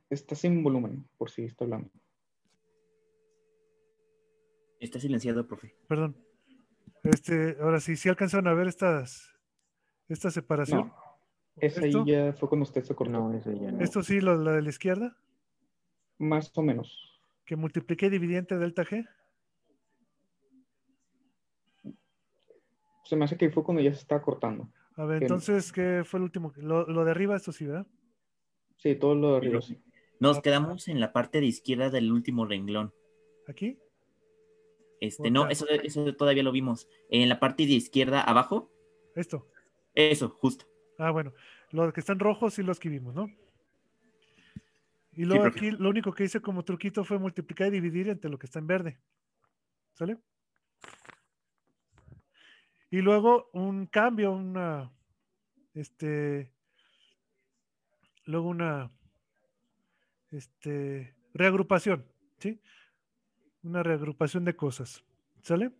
Está sin volumen, por si está hablando. Está silenciado, profe. Perdón. Ahora sí, ¿sí alcanzaron a ver esta separación? No, esa ahí ¿Esto? ya fue cuando usted se cortó. No, eso ya no. ¿Esto sí, la de la izquierda? Más o menos. Que multipliqué y dividí entre delta G. Se me hace que fue cuando ya se estaba cortando. A ver, Que- entonces, ¿qué fue el último? Lo de arriba, esto sí, ¿verdad? Sí, todo lo de arriba, sí. Nos quedamos en la parte de izquierda del último renglón. ¿Aquí? No, Acá. eso todavía lo vimos. En la parte de izquierda abajo, Esto. eso, justo. Ah, bueno. Los que están rojos sí los que vimos, ¿no? Y Sí, luego profe. aquí lo único que hice como truquito fue multiplicar y dividir entre lo que está en verde. ¿Sale? Y luego un cambio, luego una, reagrupación, ¿sí? Una reagrupación de cosas. ¿Sale?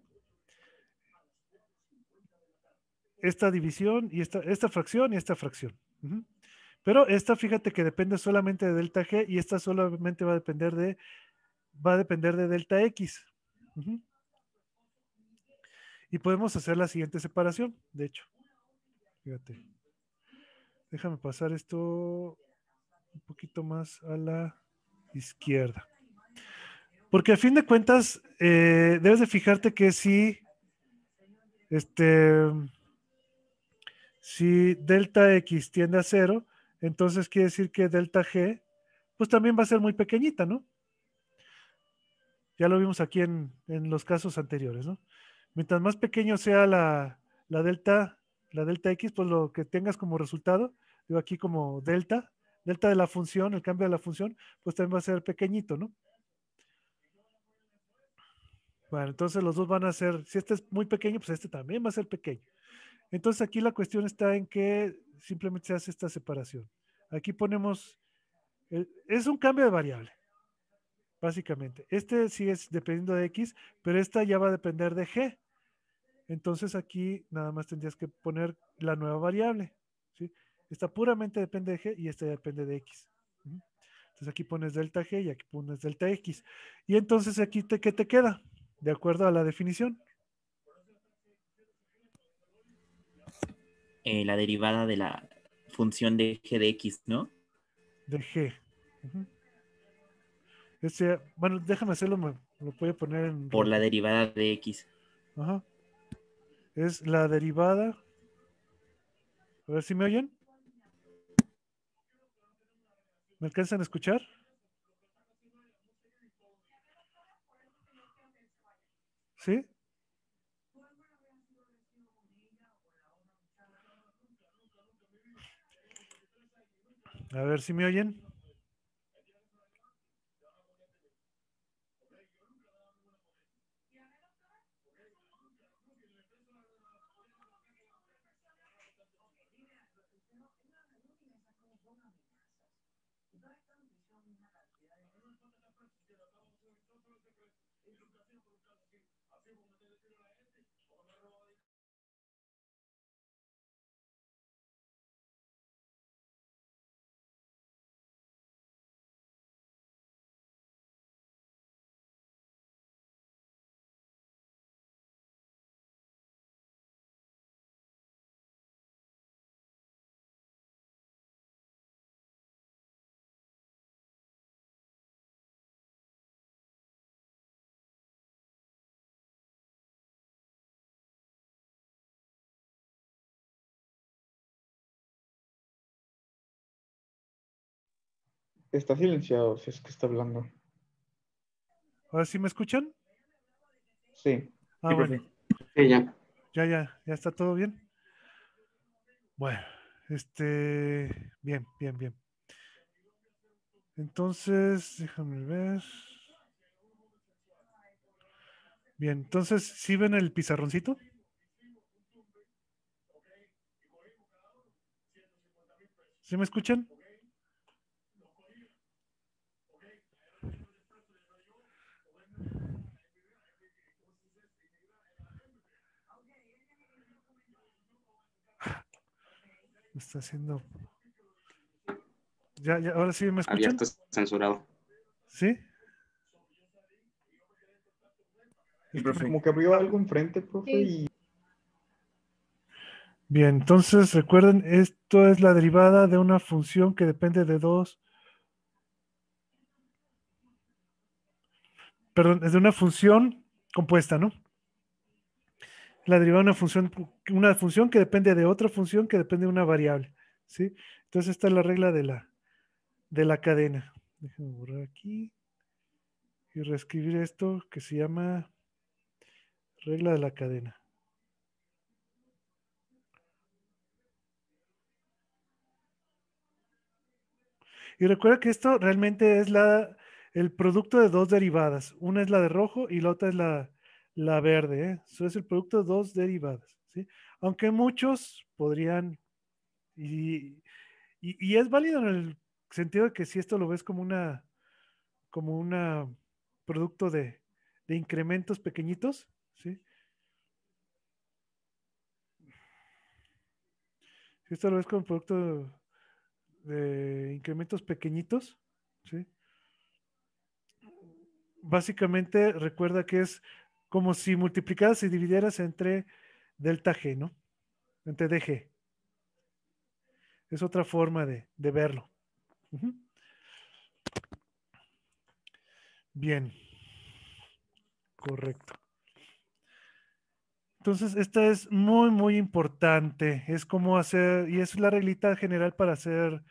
Esta división y esta fracción y esta fracción. Ujú. Pero esta, fíjate que depende solamente de delta G y esta solamente va a depender de delta X. Ujú. Y podemos hacer la siguiente separación, de hecho. Fíjate. Déjame pasar esto un poquito más a la izquierda. Porque a fin de cuentas, debes de fijarte que si delta X tiende a 0, entonces quiere decir que delta G, pues también va a ser muy pequeñita, ¿no? Ya lo vimos aquí en los casos anteriores, ¿no? Mientras más pequeño sea la delta, la delta X, pues lo que tengas como resultado, digo aquí como delta de la función, el cambio de la función, pues también va a ser pequeñito, ¿no? Bueno, entonces los dos van a ser, si este es muy pequeño, pues este también va a ser pequeño. Entonces aquí la cuestión está en que simplemente se hace esta separación. Aquí ponemos, es un cambio de variable, básicamente. Este sí es dependiendo de X, pero esta ya va a depender de G. Entonces aquí nada más tendrías que poner la nueva variable, ¿sí? Esta puramente depende de G y esta depende de X. Ujú. Entonces aquí pones delta G y aquí pones delta X. Y entonces aquí, ¿qué te queda? De acuerdo a la definición. La derivada de la función de g de x, ¿no? De G. Ujú. Bueno, déjame hacerlo, lo voy a poner en Por la rojo. derivada de x. Ajá. Es la derivada. A ver si me oyen. ¿Me alcanzan a escuchar? ¿Sí? A ver si me oyen. Está silenciado, si es que está hablando. ¿Ahora sí me escuchan? Sí. Ah, Sí, bueno. profe. Sí, ya. Ya está todo bien. Bueno, bien. Entonces, déjame ver. Bien, entonces, ¿sí ven el pizarroncito? ¿Sí me escuchan? Me está haciendo. ahora sí me escuchan. Abierto, censurado. ¿Sí? Sí, profe. Como que abrió algo enfrente, profe, y Bien, entonces recuerden, esto es la derivada de una función que depende de dos. Perdón, es de una función compuesta, ¿no? La derivada de una función que depende de otra función que depende de una variable, ¿sí? Entonces esta es la regla de la cadena. Déjenme borrar aquí y reescribir esto que se llama regla de la cadena. Y recuerda que esto realmente es el producto de dos derivadas. Una es la de rojo y la otra es la verde, ¿eh? Eso es el producto de dos derivadas, ¿sí? Aunque muchos podrían, y, y es válido en el sentido de que si esto lo ves como una producto de incrementos pequeñitos, ¿sí? Si esto lo ves como producto de incrementos pequeñitos, ¿sí? Básicamente recuerda que es como si multiplicaras y dividieras entre delta G, ¿no? Entre DG. Es otra forma de verlo. Ujú. Bien. Correcto. Entonces, esta es muy, muy importante. Es como hacer, y es la reglita general para hacer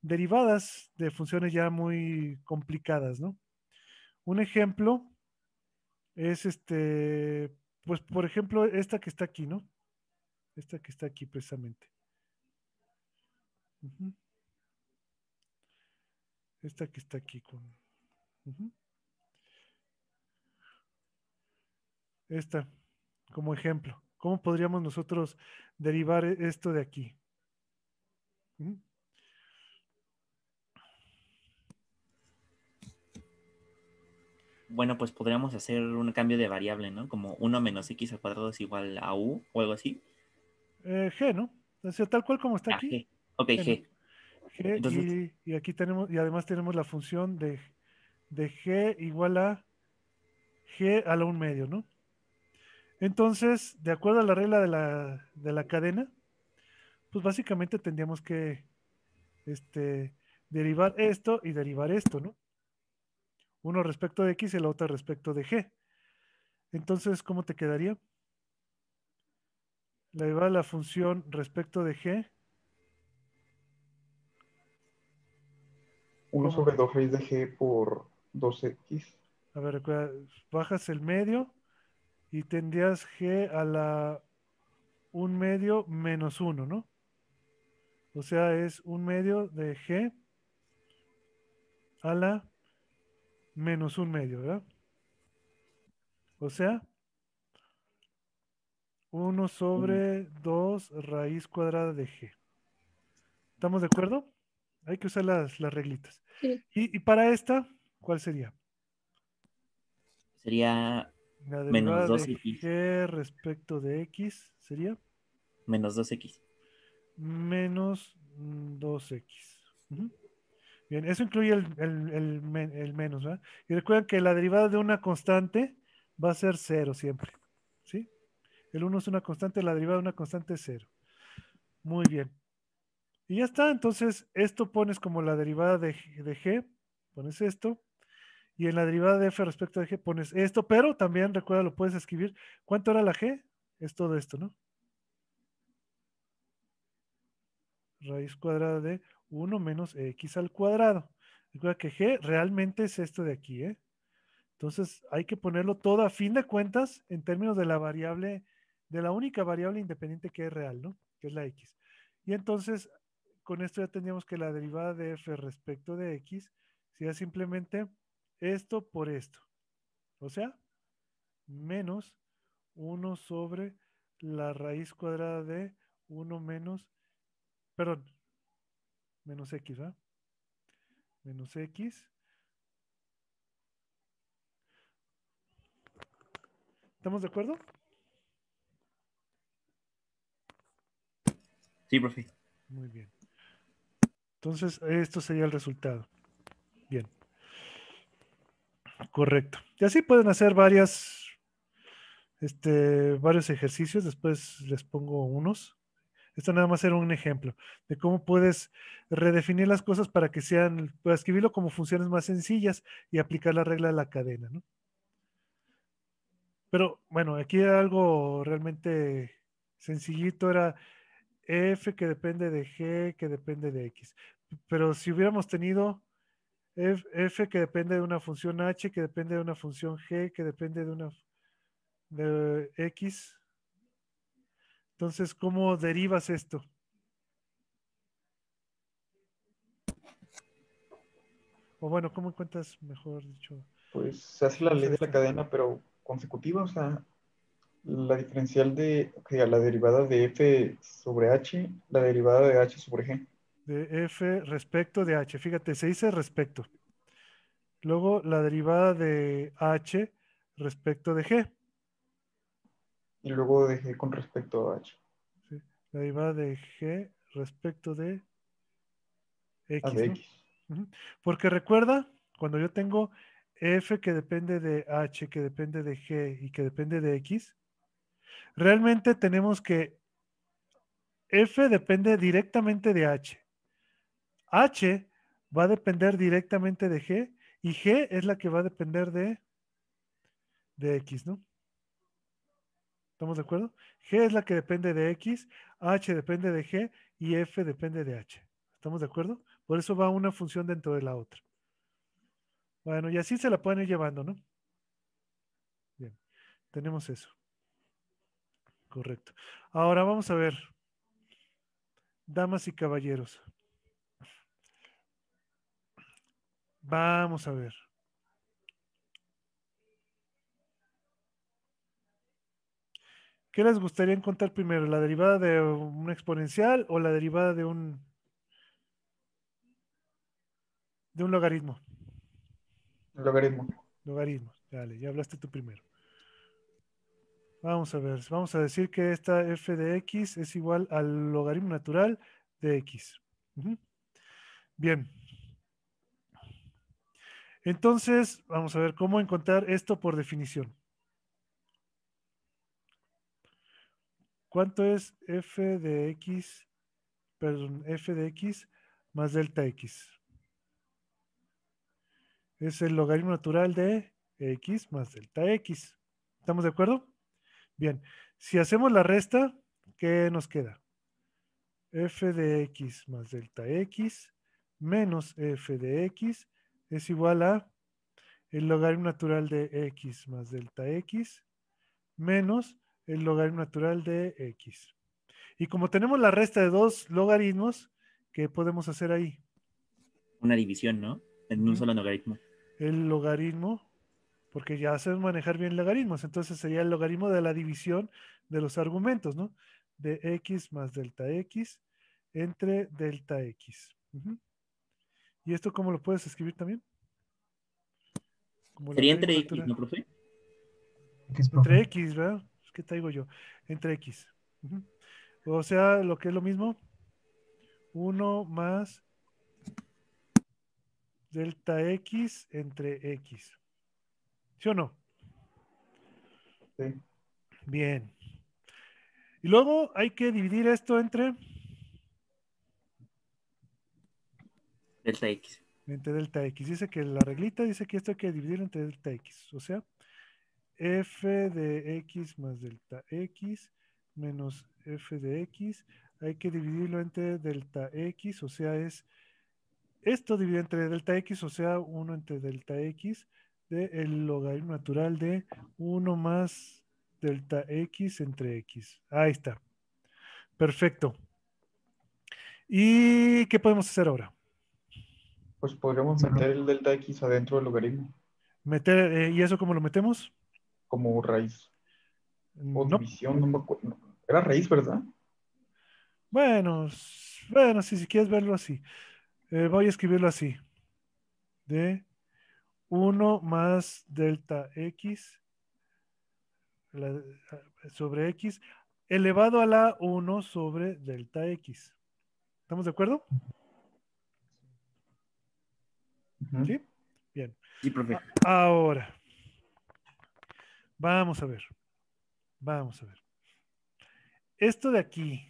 derivadas de funciones ya muy complicadas, ¿no? Un ejemplo es pues por ejemplo, esta que está aquí, ¿no? Esta que está aquí precisamente. Ujú. Esta que está aquí con. Ujú. Esta, como ejemplo. ¿Cómo podríamos nosotros derivar esto de aquí? Ujú. Bueno, pues podríamos hacer un cambio de variable, ¿no? Como 1 menos x al cuadrado es igual a u o algo así. G, ¿no? O sea, tal cual como está Ah, aquí. g. Ok, G, ¿no? g. G Entonces, y aquí tenemos, y además tenemos la función de G igual a G a la 1 medio, ¿no? Entonces, de acuerdo a la regla de la cadena, pues básicamente tendríamos que derivar esto y derivar esto, ¿no? Uno respecto de X y el otro respecto de G. Entonces, ¿cómo te quedaría? La derivada de la función respecto de G, 1 ¿cómo? sobre 2 raíz de G por 2x. A ver, recuerda, bajas el medio y tendrías G a la 1 medio menos 1, ¿no? O sea, es 1 medio de G a la menos 1 medio, ¿verdad? O sea, 1 sobre 2 raíz cuadrada de G. ¿Estamos de acuerdo? Hay que usar las reglitas. Sí. Y para esta, ¿cuál sería? sería La menos derivada de 2x. G respecto de X sería Menos 2x. menos 2X. Ujú. Bien, eso incluye el menos, ¿verdad? Y recuerden que la derivada de una constante va a ser cero siempre. ¿Sí? El 1 es una constante, la derivada de una constante es 0. Muy bien. Y ya está, entonces esto pones como la derivada de G, pones esto, y en la derivada de F respecto de G pones esto, pero también recuerda, lo puedes escribir. ¿Cuánto era la G? Es todo esto, ¿no? Raíz cuadrada de 1 menos X al cuadrado. Recuerda que G realmente es esto de aquí, ¿eh? Entonces hay que ponerlo todo a fin de cuentas en términos de la variable, de la única variable independiente que es real, ¿no? Que es la X. Y entonces, con esto ya tendríamos que la derivada de F respecto de X sería simplemente esto por esto. O sea, menos 1 sobre la raíz cuadrada de 1 menos, perdón, menos X, ¿verdad? Menos X. ¿Estamos de acuerdo? Sí, profe. Muy bien. Entonces, esto sería el resultado. Bien. Correcto. Y así pueden hacer varios ejercicios. Después les pongo unos. Esto nada más era un ejemplo de cómo puedes redefinir las cosas para que para escribirlo como funciones más sencillas y aplicar la regla de la cadena, ¿no? Pero bueno, aquí era algo realmente sencillito, era f que depende de g que depende de x. Pero si hubiéramos tenido f que depende de una función h, que depende de una función g, que depende de x, entonces, ¿cómo derivas esto? O bueno, ¿cómo encuentras, mejor dicho, Pues se hace la ley solución a de la esto? cadena, pero consecutiva, o sea, la diferencial de, ok, a la derivada de f sobre h, la derivada de h sobre g. De f respecto de h. Fíjate, se dice respecto. Luego la derivada de h respecto de g. Y luego de g con respecto a h. ¿Sí? La derivada de g respecto de A de x, ¿no? x. Ujú. Porque recuerda, cuando yo tengo f que depende de h, que depende de g y que depende de x, realmente tenemos que f depende directamente de h. H va a depender directamente de G y G es la que va a depender de X, ¿no? ¿Estamos de acuerdo? G es la que depende de X, H depende de G y F depende de H. ¿Estamos de acuerdo? Por eso va una función dentro de la otra. Bueno, y así se la pueden ir llevando, ¿no? Bien, tenemos eso. Correcto. Ahora vamos a ver, damas y caballeros. Vamos a ver. ¿Qué les gustaría encontrar primero? ¿La derivada de un exponencial o la derivada de un logaritmo? Logaritmo. Logaritmo. Dale, ya hablaste tú primero. Vamos a ver, vamos a decir que esta f de x es igual al logaritmo natural de x. Ujú. Bien. Entonces, vamos a ver cómo encontrar esto por definición. ¿Cuánto es f de x, perdón, f de x más delta x? Es el logaritmo natural de x más delta x. ¿Estamos de acuerdo? Bien. Si hacemos la resta, ¿qué nos queda? F de x más delta x menos f de x es igual a el logaritmo natural de x más delta x menos el logaritmo natural de x. Y como tenemos la resta de dos logaritmos, ¿qué podemos hacer ahí? Una división, ¿no? En un Ujú. solo logaritmo. El logaritmo, porque ya sabemos manejar bien logaritmos, entonces sería el logaritmo de la división de los argumentos, ¿no? De x más delta x entre delta x. Ujú. ¿Y esto cómo lo puedes escribir también? Como Sería logaritmo entre X, natural. ¿no, profe? X, Entre profe. x, ¿verdad? ¿Qué te digo yo? Entre x. Ujú. O sea, lo que es lo mismo, 1 más delta x entre x. ¿Sí o no? Sí. Bien. Y luego hay que dividir esto Delta X. entre delta x. Dice que la reglita dice que esto hay que dividir entre delta x. O sea, f de x más delta x menos f de x. Hay que dividirlo entre delta x. O sea, es esto dividido entre delta x. O sea, 1 entre delta x de el logaritmo natural de 1 más delta x entre x. Ahí está. Perfecto. ¿Y qué podemos hacer ahora? Pues podríamos meter el delta x adentro del logaritmo Meter, ¿y eso cómo lo metemos? como raíz o No. división, no me acuerdo. Era raíz, ¿verdad? Bueno, bueno, si quieres verlo así. Voy a escribirlo así. De 1 más delta x la- sobre x elevado a la 1 sobre delta x. ¿Estamos de acuerdo? Ujú. ¿Sí? Bien. Sí, profe. Ahora, vamos a ver. Vamos a ver. Esto de aquí,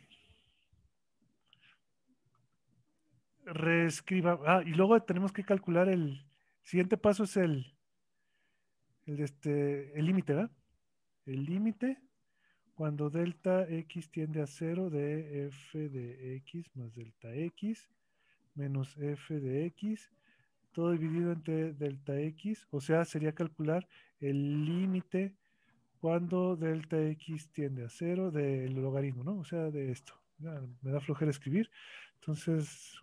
reescriba. Y luego tenemos que calcular el siguiente paso es el límite, ¿verdad? El límite cuando delta x tiende a cero de f de x más delta x menos f de x, todo dividido entre delta x, o sea, sería calcular el límite cuando delta x tiende a cero del logaritmo, ¿no? O sea, de esto. Ya, me da flojera escribir, entonces,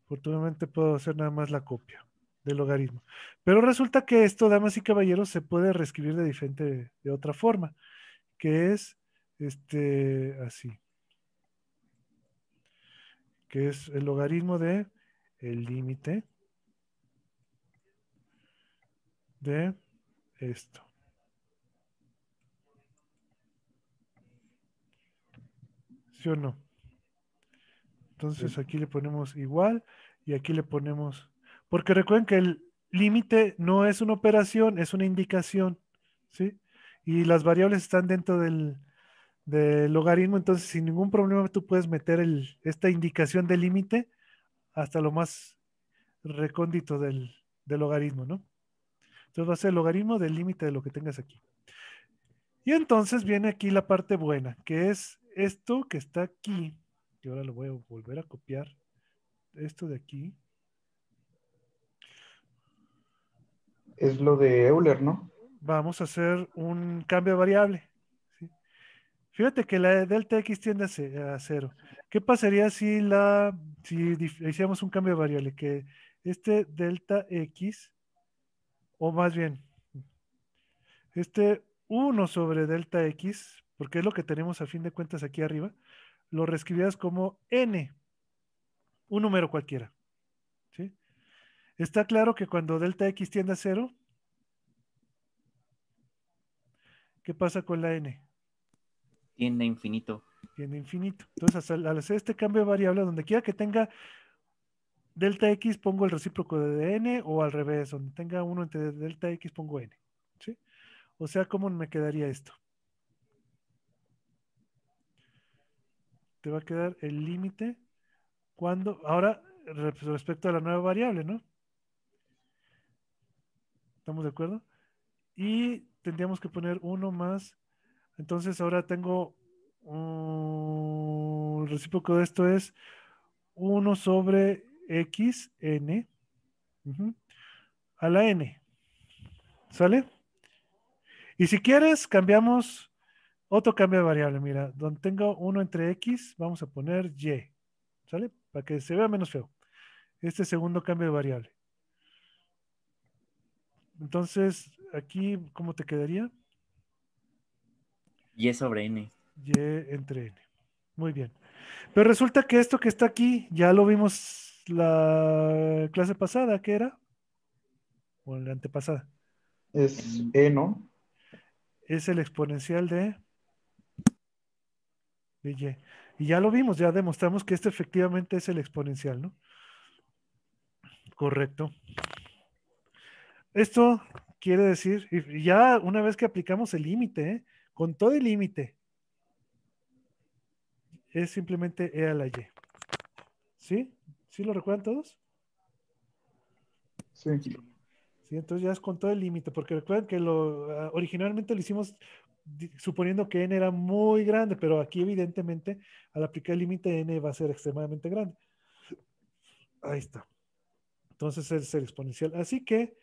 afortunadamente puedo hacer nada más la copia del logaritmo. Pero resulta que esto, damas y caballeros, se puede reescribir de otra forma, que es así, que es el logaritmo de el límite de esto. ¿Sí o no? Entonces Sí. aquí le ponemos igual y aquí le ponemos, porque recuerden que el límite no es una operación, es una indicación, ¿sí? Y las variables están dentro del logaritmo, entonces sin ningún problema tú puedes meter esta indicación de límite hasta lo más recóndito del logaritmo, ¿no? Entonces va a ser el logaritmo del límite de lo que tengas aquí. Y entonces viene aquí la parte buena, que es esto que está aquí, y ahora lo voy a volver a copiar, esto de aquí. Es lo de Euler, ¿no? Vamos a hacer un cambio de variable. ¿Sí? Fíjate que la delta x tiende a cero. ¿Qué pasaría si hiciéramos un cambio de variable? Que este delta x, o más bien, este 1 sobre delta x, porque es lo que tenemos a fin de cuentas aquí arriba, lo reescribías como n, un número cualquiera. ¿Sí? Está claro que cuando delta x tiende a cero, ¿qué pasa con la n? Tiende a infinito. Tiende a infinito. Entonces, al hacer este cambio de variable, donde quiera que tenga delta x, pongo el recíproco de n, o al revés, donde tenga 1 entre delta x, pongo n. ¿Sí? O sea, ¿cómo me quedaría esto? Te va a quedar el límite ahora, respecto a la nueva variable, ¿no? ¿Estamos de acuerdo? Y tendríamos que poner 1 más. Entonces ahora tengo el recíproco de esto es 1 sobre x n a la n. ¿Sale? Y si quieres, cambiamos otro cambio de variable. Mira, donde tengo 1 entre x, vamos a poner y. ¿Sale? Para que se vea menos feo. Este segundo cambio de variable. Entonces, aquí, ¿cómo te quedaría? Y sobre n. Y entre n. Muy bien. Pero resulta que esto que está aquí, ya lo vimos la clase pasada, ¿qué era? O la antepasada. Es E, ¿no? Es el exponencial de y. Y ya lo vimos, ya demostramos que esto efectivamente es el exponencial, ¿no? Correcto. Esto quiere decir, y ya una vez que aplicamos el límite, con todo el límite, es simplemente e a la y. ¿Sí? ¿Sí lo recuerdan todos? Sí. Sí, profe. Sí, entonces ya es con todo el límite, porque recuerden que originalmente lo hicimos suponiendo que n era muy grande, pero aquí evidentemente al aplicar el límite n va a ser extremadamente grande. Ahí está. Entonces es el exponencial. Así que,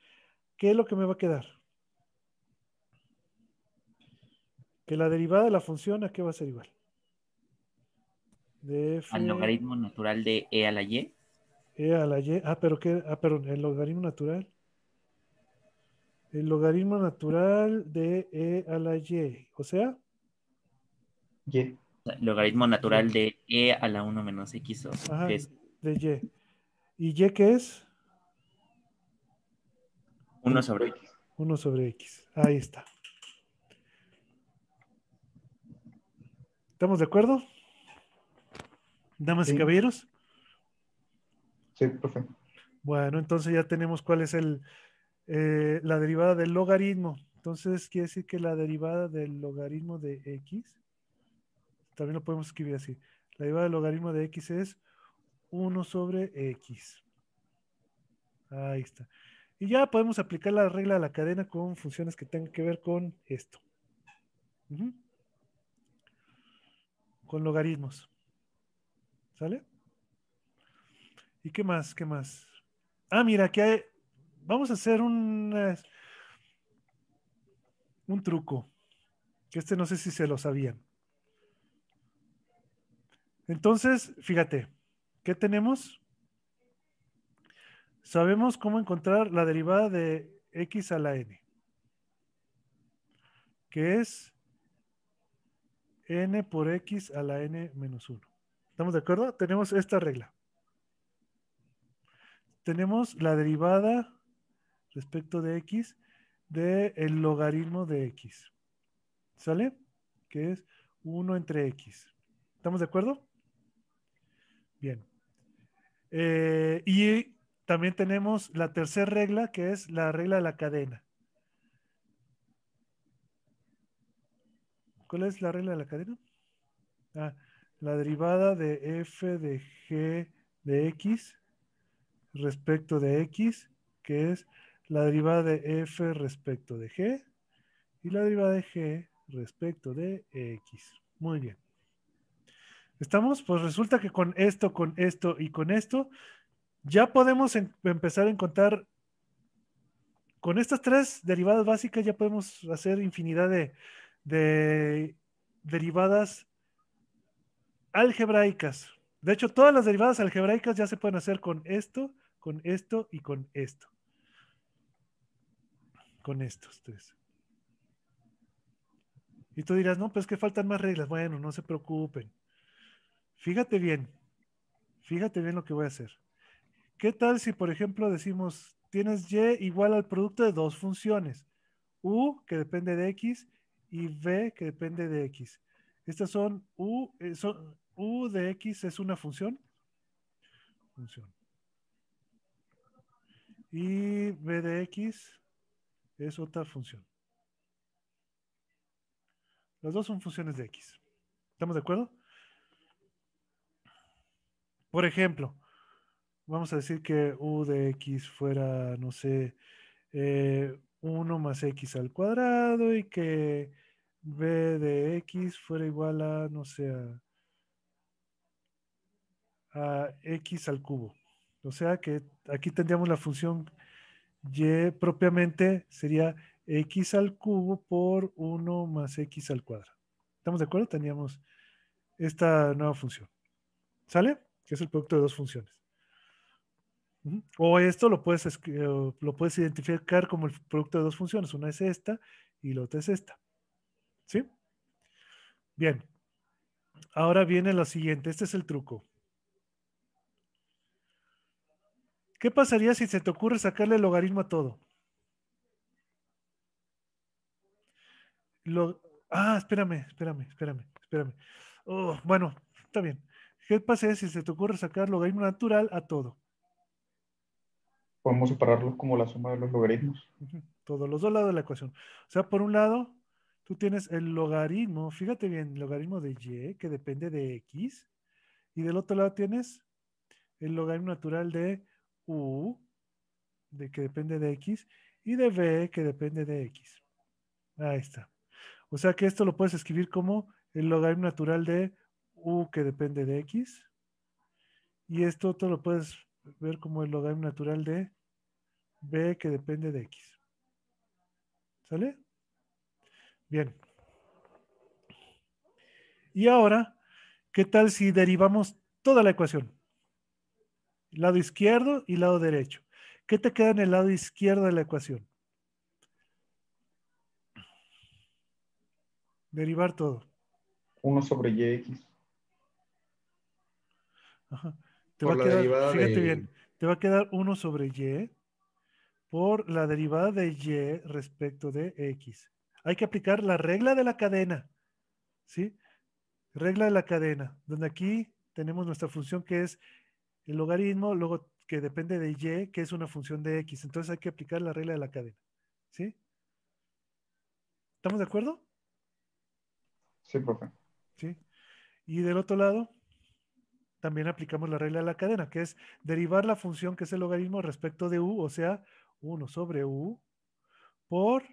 ¿qué es lo que me va a quedar? Que la derivada de la función, ¿a qué va a ser igual? De f Al logaritmo natural de e a la y. e a la y. Pero qué, perdón, el logaritmo natural. El logaritmo natural de e a la y. O sea, Y. Logaritmo natural y. de e a la 1 menos x, Ajá, que es de y. ¿Y y qué es? 1 1 sobre sobre x. X. 1 sobre x. Ahí está. ¿Estamos de acuerdo? Damas y Sí. caballeros. Sí, profe. Bueno, entonces ya tenemos cuál es la derivada del logaritmo. Entonces quiere decir que la derivada del logaritmo de x, también lo podemos escribir así. La derivada del logaritmo de x es 1 sobre x. Ahí está. Y ya podemos aplicar la regla de la cadena con funciones que tengan que ver con esto. Ujú. Con logaritmos. ¿Sale? ¿Y qué más? ¿Qué más? Ah, mira, aquí hay... Vamos a hacer un truco. Que no sé si se lo sabían. Entonces, fíjate, ¿qué tenemos? Sabemos cómo encontrar la derivada de x a la n, que es n por x a la n menos 1. ¿Estamos de acuerdo? Tenemos esta regla. Tenemos la derivada respecto de x del logaritmo de x. ¿Sale? Que es 1 entre x. ¿Estamos de acuerdo? Bien. Y también tenemos la tercera regla, que es la regla de la cadena. ¿Cuál es la regla de la cadena? Ah, la derivada de f de g de x respecto de x, que es la derivada de f respecto de g y la derivada de g respecto de x. Muy bien. ¿Estamos? Pues resulta que con esto y con esto, ya podemos empezar a encontrar, con estas tres derivadas básicas ya podemos hacer infinidad de derivadas algebraicas. De hecho, todas las derivadas algebraicas ya se pueden hacer con esto y con esto. Con estos tres. Y tú dirás, no, pues que faltan más reglas. Bueno, no se preocupen. Fíjate bien lo que voy a hacer. ¿Qué tal si, por ejemplo, decimos, tienes y igual al producto de dos funciones? U, que depende de x, y v, que depende de x. Estas son u de x es una función. Y v de x es otra función. Las dos son funciones de x. ¿Estamos de acuerdo? Por ejemplo, vamos a decir que u de x fuera, no sé, 1 más x al cuadrado y que b de x fuera igual a, no sé, a x al cubo. O sea que aquí tendríamos la función y propiamente sería x al cubo por 1 más x al cuadrado. ¿Estamos de acuerdo? Teníamos esta nueva función. ¿Sale? Que es el producto de dos funciones. O esto lo puedes identificar como el producto de dos funciones. Una es esta y la otra es esta. ¿Sí? Bien. Ahora viene lo siguiente. Este es el truco. ¿Qué pasaría si se te ocurre sacarle el logaritmo a todo? Espérame. Oh, bueno, está bien. ¿Qué pasaría si se te ocurre sacar logaritmo natural a todo? Podemos separarlos como la suma de los logaritmos. Todos los dos lados de la ecuación. O sea, por un lado, tú tienes el logaritmo, fíjate bien, el logaritmo de y, que depende de x, y del otro lado tienes el logaritmo natural de u, que depende de x, y de v, que depende de x. Ahí está. O sea que esto lo puedes escribir como el logaritmo natural de u, que depende de x, y esto otro lo puedes ver como el logaritmo natural de b, que depende de x. ¿Sale? Bien. Y ahora, ¿qué tal si derivamos toda la ecuación? Lado izquierdo y lado derecho. ¿Qué te queda en el lado izquierdo de la ecuación? Derivar todo. 1 sobre yx. Ajá. Te va Por a la quedar, derivada fíjate de... bien, te va a quedar 1 sobre y por la derivada de y respecto de x. Hay que aplicar la regla de la cadena, ¿sí? Regla de la cadena, donde aquí tenemos nuestra función que es el logaritmo, luego que depende de y, que es una función de x. Entonces hay que aplicar la regla de la cadena. ¿Sí? ¿Estamos de acuerdo? Sí, profe. ¿Sí? Y del otro lado, también aplicamos la regla de la cadena, que es derivar la función que es el logaritmo respecto de u, o sea, 1 sobre u, por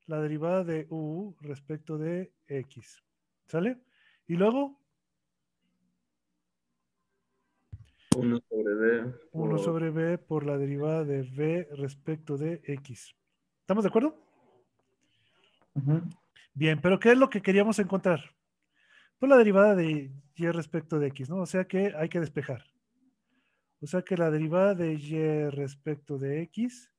la derivada de u respecto de x. ¿Sale? Y luego, 1 sobre b 1 por sobre b por la derivada de b respecto de x. ¿Estamos de acuerdo? Ujú. Bien, pero ¿qué es lo que queríamos encontrar? Pues la derivada de y respecto de x, ¿no? O sea que hay que despejar. O sea que la derivada de y respecto de x,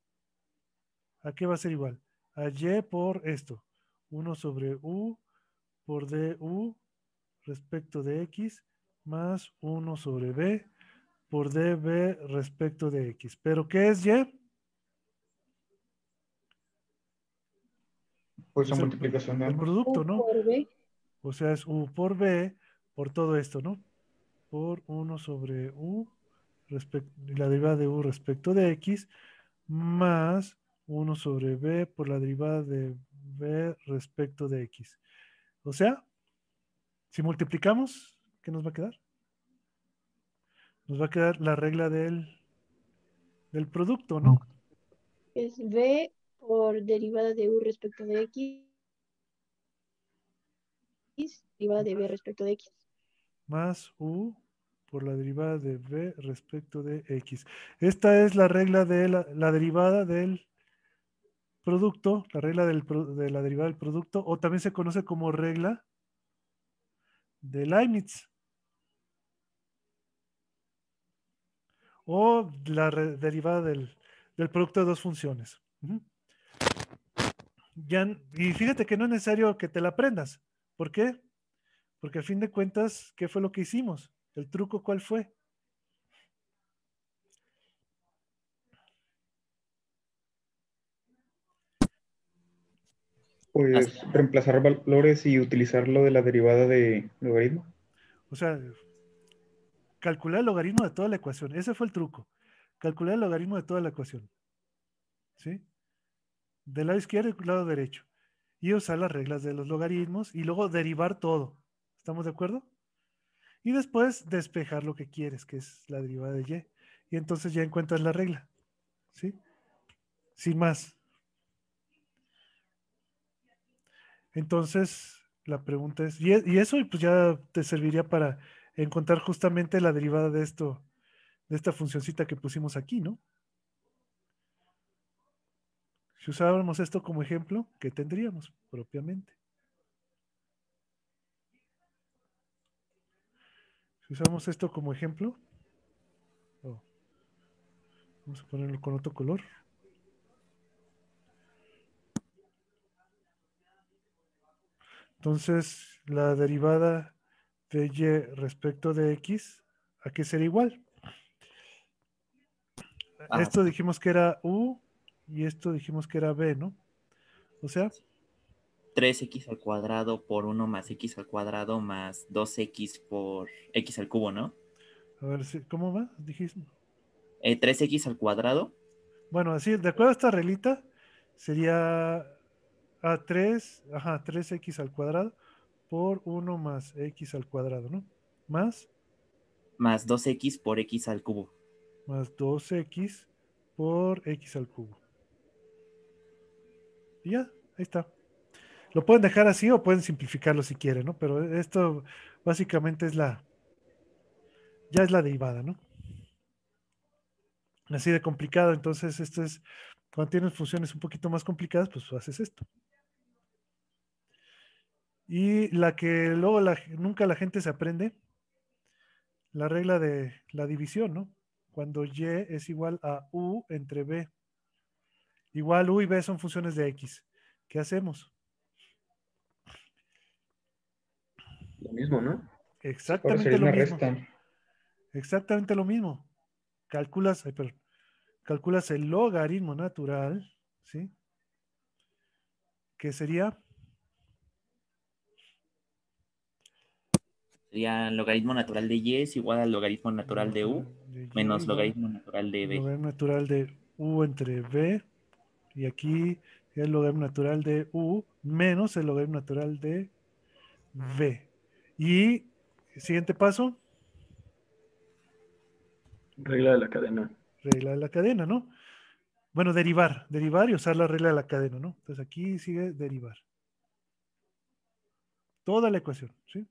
¿a qué va a ser igual? A y por esto. 1 sobre u por du respecto de x más 1 sobre b por db respecto de x. ¿Pero qué es y? Pues Es la multiplicación de el ambos. producto, U ¿no? por B. O sea, es u por b por todo esto, ¿no? Por 1 sobre u, la derivada de u respecto de x, más 1 sobre b por la derivada de b respecto de x. O sea, si multiplicamos, ¿qué nos va a quedar? Nos va a quedar la regla del producto, ¿no? Es B por derivada de U respecto de X, derivada de B respecto de X. Más u por la derivada de b respecto de x. Esta es la regla de la derivada del producto, la regla de la derivada del producto, o también se conoce como regla de Leibniz, o la derivada del producto de dos funciones. Ujú. Y fíjate que no es necesario que te la aprendas. ¿Por qué? Porque a fin de cuentas, ¿qué fue lo que hicimos? ¿El truco cuál fue? Pues reemplazar valores y utilizar lo de la derivada de logaritmo. O sea, calcular el logaritmo de toda la ecuación. Ese fue el truco. Calcular el logaritmo de toda la ecuación. ¿Sí? Del lado izquierdo y del lado derecho. Y usar las reglas de los logaritmos y luego derivar todo. ¿Estamos de acuerdo? Y después despejar lo que quieres, que es la derivada de y. Y entonces ya encuentras la regla. ¿Sí? Sin más. Entonces, la pregunta es, y eso pues ya te serviría para encontrar justamente la derivada de esto, de esta funcioncita que pusimos aquí, ¿no? Si usáramos esto como ejemplo, ¿qué tendríamos propiamente? Si usamos esto como ejemplo, oh, vamos a ponerlo con otro color. Entonces, la derivada de y respecto de x, ¿a qué sería igual? Esto dijimos que era u y esto dijimos que era b, ¿no? O sea, 3x al cuadrado por 1 más x al cuadrado más 2x por x al cubo, ¿no? a ver, ¿cómo va? Dijiste. 3x al cuadrado. Bueno, así, de acuerdo a esta reglita, sería a 3, ajá, 3x al cuadrado por 1 más x al cuadrado, ¿no? Más Más 2x por x al cubo. más 2x por x al cubo. Y ya, ahí está. Lo pueden dejar así o pueden simplificarlo si quieren, ¿no? Pero esto básicamente ya es la derivada, ¿no? Así de complicado. Entonces, esto es, cuando tienes funciones un poquito más complicadas, pues haces esto. Y la que luego nunca la gente se aprende, la regla de la división, ¿no? Cuando y es igual a u entre b. Igual u y b son funciones de x. ¿Qué hacemos? lo mismo, ¿no? Ahora Exactamente sería lo una mismo. resta. Exactamente lo mismo. Calculas, calculas el logaritmo natural, ¿sí? Que sería Sería el logaritmo natural de y es igual al logaritmo natural de u. de menos igual logaritmo natural de el b. logaritmo natural de u entre b, y aquí el logaritmo natural de u menos el logaritmo natural de v. Y siguiente paso, Regla de la cadena. regla de la cadena, ¿no? Bueno, derivar y usar la regla de la cadena, ¿no? Entonces aquí sigue derivar. Toda la ecuación, ¿sí?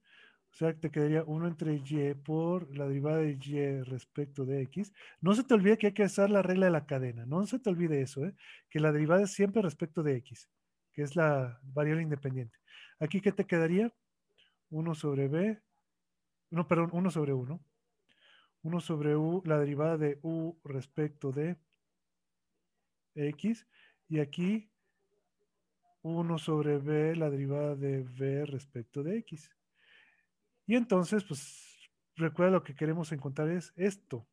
O sea, te quedaría 1 entre y por la derivada de y respecto de x. No se te olvide que hay que usar la regla de la cadena. No se te olvide eso, ¿eh? Que la derivada es siempre respecto de x, que es la variable independiente. Aquí, ¿qué te quedaría? 1 sobre b, no, perdón, 1 sobre 1. 1 sobre u, la derivada de u respecto de x. Y aquí 1 sobre b, la derivada de v respecto de x. Y entonces, pues, recuerda lo que queremos encontrar es esto.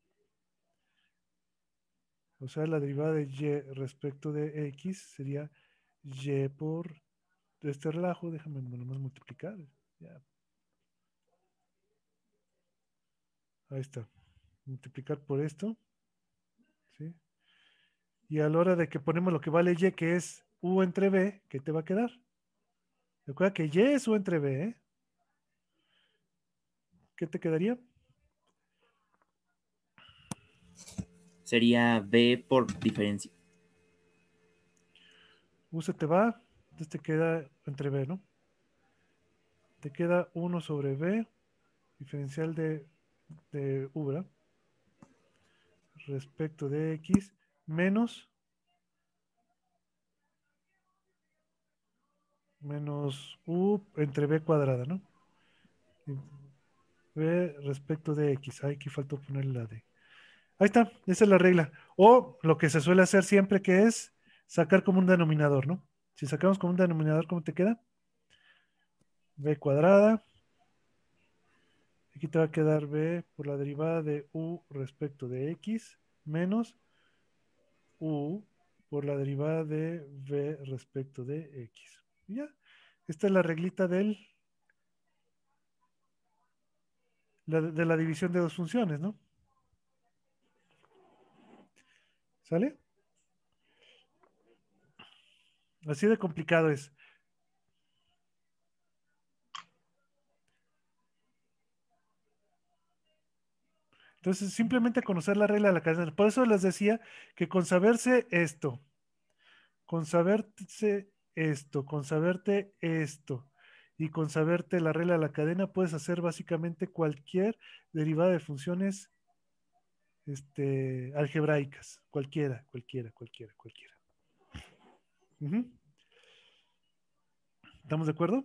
O sea, la derivada de y respecto de x sería y por este relajo. Déjame nomás multiplicar. Ya. Ahí está. Multiplicar por esto. ¿Sí? Y a la hora de que ponemos lo que vale y, que es u entre b, ¿qué te va a quedar? Recuerda que y es u entre b, ¿eh? ¿Qué te quedaría? Sería b por diferencia. U se te va, entonces te queda entre b, ¿no? Te queda 1 sobre b, diferencial de u, ¿verdad? Respecto de x, menos u entre b cuadrada, ¿no? B respecto de x. Aquí faltó ponerle la d. Ahí está, esa es la regla. O lo que se suele hacer siempre, que es sacar como un denominador, ¿no? Si sacamos como un denominador, ¿cómo te queda? B cuadrada. Aquí te va a quedar b por la derivada de u respecto de x menos u por la derivada de v respecto de x. Y ya, esta es la reglita de la división de dos funciones, ¿no? ¿Sale? Así de complicado es. Entonces, simplemente conocer la regla de la cadena. Por eso les decía que con saberse esto, con saberse esto, con saberte esto y con saberte la regla de la cadena, puedes hacer básicamente cualquier derivada de funciones algebraicas. Cualquiera. Ujú. ¿Estamos de acuerdo?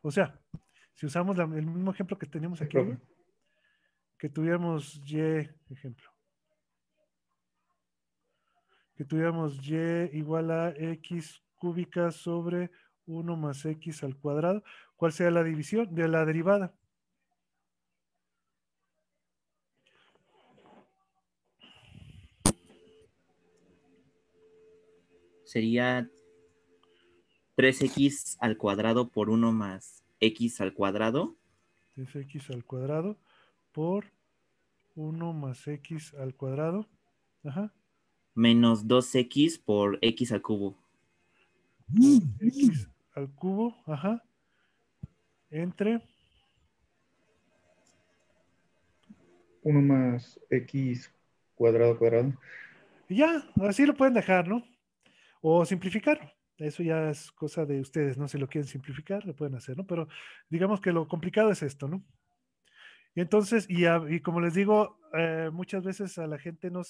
O sea, si usamos el mismo ejemplo que teníamos Sí, aquí profe. arriba, que tuviéramos y, ejemplo, que tuviéramos y igual a x cúbica sobre 1 más x al cuadrado. ¿Cuál sería la división de la derivada? Sería 3x al cuadrado por 1 más x al cuadrado. Es x al cuadrado por 1 más x al cuadrado. Ajá. Menos 2x por x al cubo. Por x al cubo. Ajá. Entre 1 más x cuadrado. y ya, así lo pueden dejar, ¿no? O simplificar. Eso ya es cosa de ustedes, ¿no? Si lo quieren simplificar, lo pueden hacer, ¿no? Pero digamos que lo complicado es esto, ¿no? Y entonces, y como les digo, muchas veces a la gente no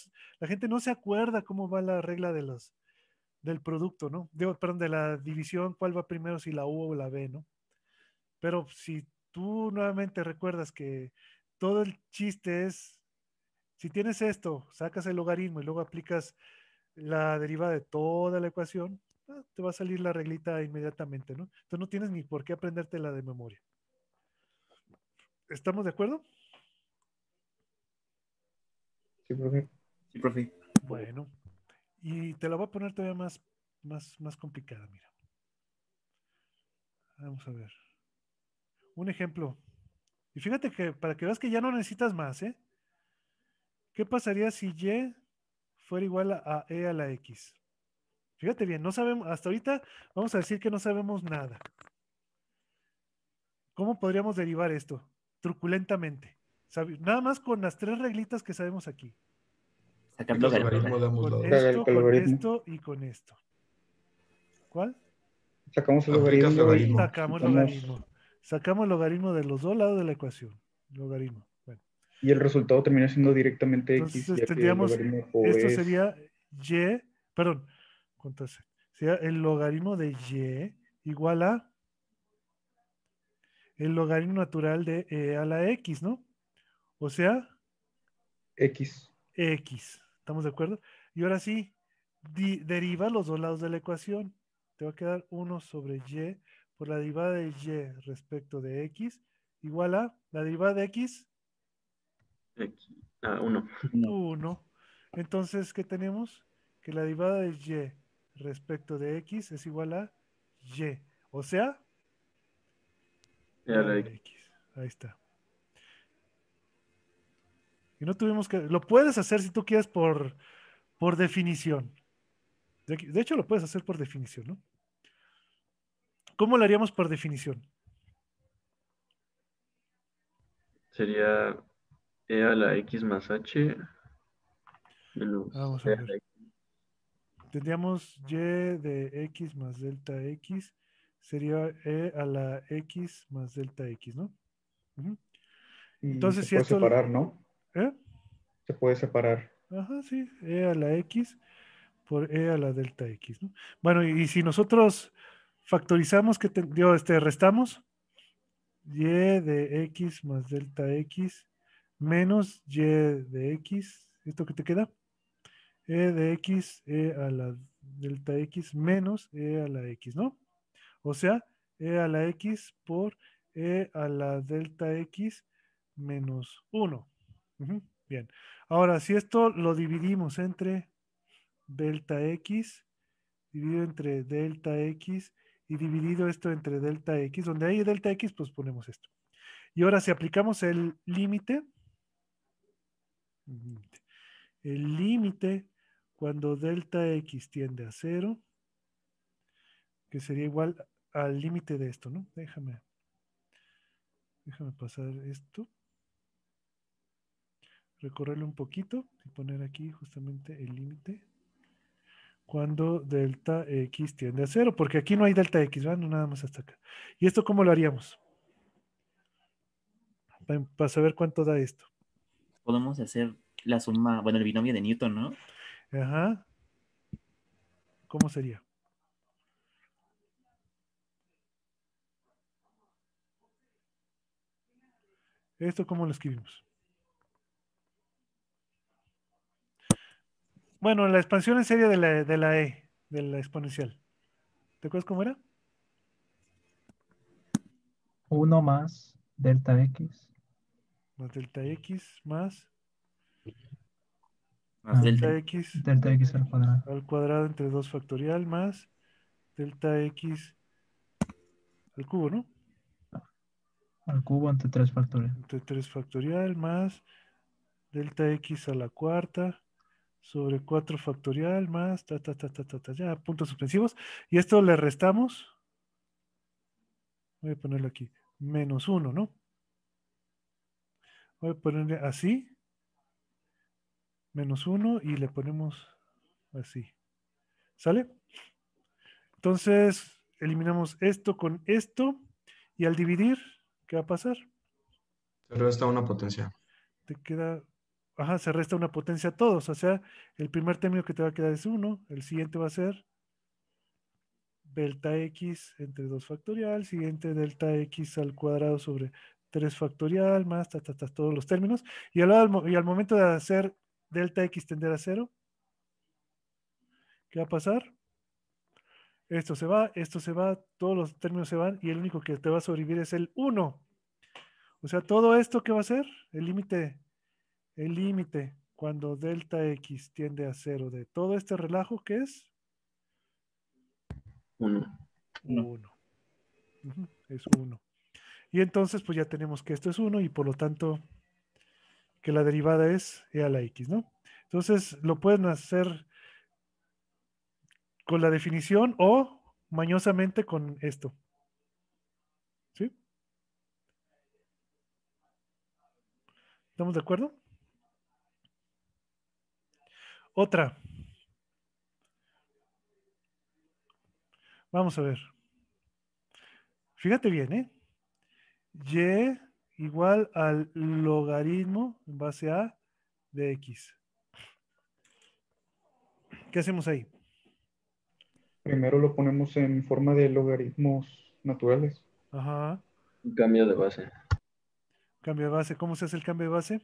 se acuerda cómo va la regla del producto, ¿no? Perdón, de la división, cuál va primero, si la U o la B, ¿no? Pero si tú nuevamente recuerdas que todo el chiste es, si tienes esto, sacas el logaritmo y luego aplicas la derivada de toda la ecuación, te va a salir la reglita inmediatamente, ¿no? Entonces no tienes ni por qué aprendértela de memoria. ¿Estamos de acuerdo? Sí, profe. Sí, profe. Bueno, y te la voy a poner todavía más complicada, mira. Vamos a ver. Un ejemplo Y fíjate que para que veas que ya no necesitas más, ¿eh? ¿Qué pasaría si y fuera igual a e a la x? Fíjate bien, no sabemos, hasta ahorita vamos a decir que no sabemos nada. ¿Cómo podríamos derivar esto? Truculentamente. Nada más con las 3 reglitas que sabemos aquí. Sacar Aplicas logaritmo. logaritmo de ambos Con lados. Claro, el esto, con logaritmo. esto y con esto. ¿Cuál? Sacamos el Aplicas logaritmo y logaritmo. Sacamos logaritmo. Sacamos logaritmo de los dos lados de la ecuación. Logaritmo. Bueno, y el resultado termina siendo directamente x, entonces ya que el tendríamos, logaritmo esto es sería y, perdón, ¿cuánto es? Sería el logaritmo de y igual a el logaritmo natural de e a la x, ¿no? O sea, x. x. ¿Estamos de acuerdo? Y ahora sí, deriva los dos lados de la ecuación. Te va a quedar 1 sobre y por la derivada de y respecto de x igual a la derivada de x, X. 1. No. 1. Entonces, ¿qué tenemos? Que la derivada de y respecto de x es igual a y. O sea, y Ya a la la X. x. Ahí está. Y no tuvimos que... Lo puedes hacer si tú quieres por definición. De hecho, lo puedes hacer por definición, ¿no? ¿Cómo lo haríamos por definición? Sería E a la X más H menos Vamos a E a la ver. X. Tendríamos y de x más delta x sería e a la x más delta x, ¿no? Ujú. Y se Entonces, si puede esto... separar, ¿no? ¿Eh? Se puede separar. Ajá, sí, e a la x por e a la delta x, ¿no? Bueno, y si nosotros factorizamos, restamos y de x más delta x menos y de x, ¿esto qué te queda? E de x, e a la delta x menos e a la x, ¿no? O sea, e a la x por e a la delta x menos 1. Ujú, bien. Ahora, si esto lo dividimos entre delta x, dividido entre delta x y dividido esto entre delta x, donde hay delta x, pues ponemos esto. Y ahora, si aplicamos el límite cuando delta x tiende a 0, que sería igual al límite de esto, ¿no? Déjame pasar esto, recorrerlo un poquito y poner aquí justamente el límite cuando delta x tiende a 0, porque aquí no hay delta x, ¿verdad? No, nada más hasta acá. ¿Y esto cómo lo haríamos? Para saber cuánto da esto. Podemos hacer la suma, bueno, el binomio de Newton, ¿no? Ajá. ¿Cómo sería? ¿Esto cómo lo escribimos? Bueno, la expansión en serie de la e, de la exponencial. ¿Te acuerdas cómo era? 1 más delta x Más delta x más Más delta. delta x al cuadrado entre 2 factorial más delta x al cubo, ¿no? al cubo entre 3 factorial. Entre 3 factorial más delta x a la cuarta sobre 4 factorial más ya, puntos suspensivos. Y esto le restamos, voy a ponerlo aquí, menos 1, ¿no? Voy a ponerle así, menos 1 y le ponemos así. ¿Sale? Entonces, eliminamos esto con esto y al dividir, ¿qué va a pasar? Se resta una potencia. Te queda, ajá, se resta una potencia a todos, o sea, el primer término que te va a quedar es 1, el siguiente va a ser delta x entre 2 factorial, siguiente delta x al cuadrado sobre 3 factorial, más todos los términos, y al momento de hacer delta x tender a 0, ¿qué va a pasar? Esto se va, todos los términos se van y el único que te va a sobrevivir es el 1. O sea, todo esto, ¿qué va a ser? El límite cuando delta x tiende a 0 de todo este relajo, ¿qué es? 1. 1. Es 1. Y entonces pues ya tenemos que esto es 1 y por lo tanto que la derivada es e a la x, ¿no? Entonces lo pueden hacer con la definición o mañosamente con esto. ¿Sí? ¿Estamos de acuerdo? Otra. Vamos a ver. Fíjate bien, ¿eh? Y igual al logaritmo en base a de x. ¿Qué hacemos ahí? Primero lo ponemos en forma de logaritmos naturales. Ajá. Un cambio de base. Cambio de base. ¿Cómo se hace el cambio de base?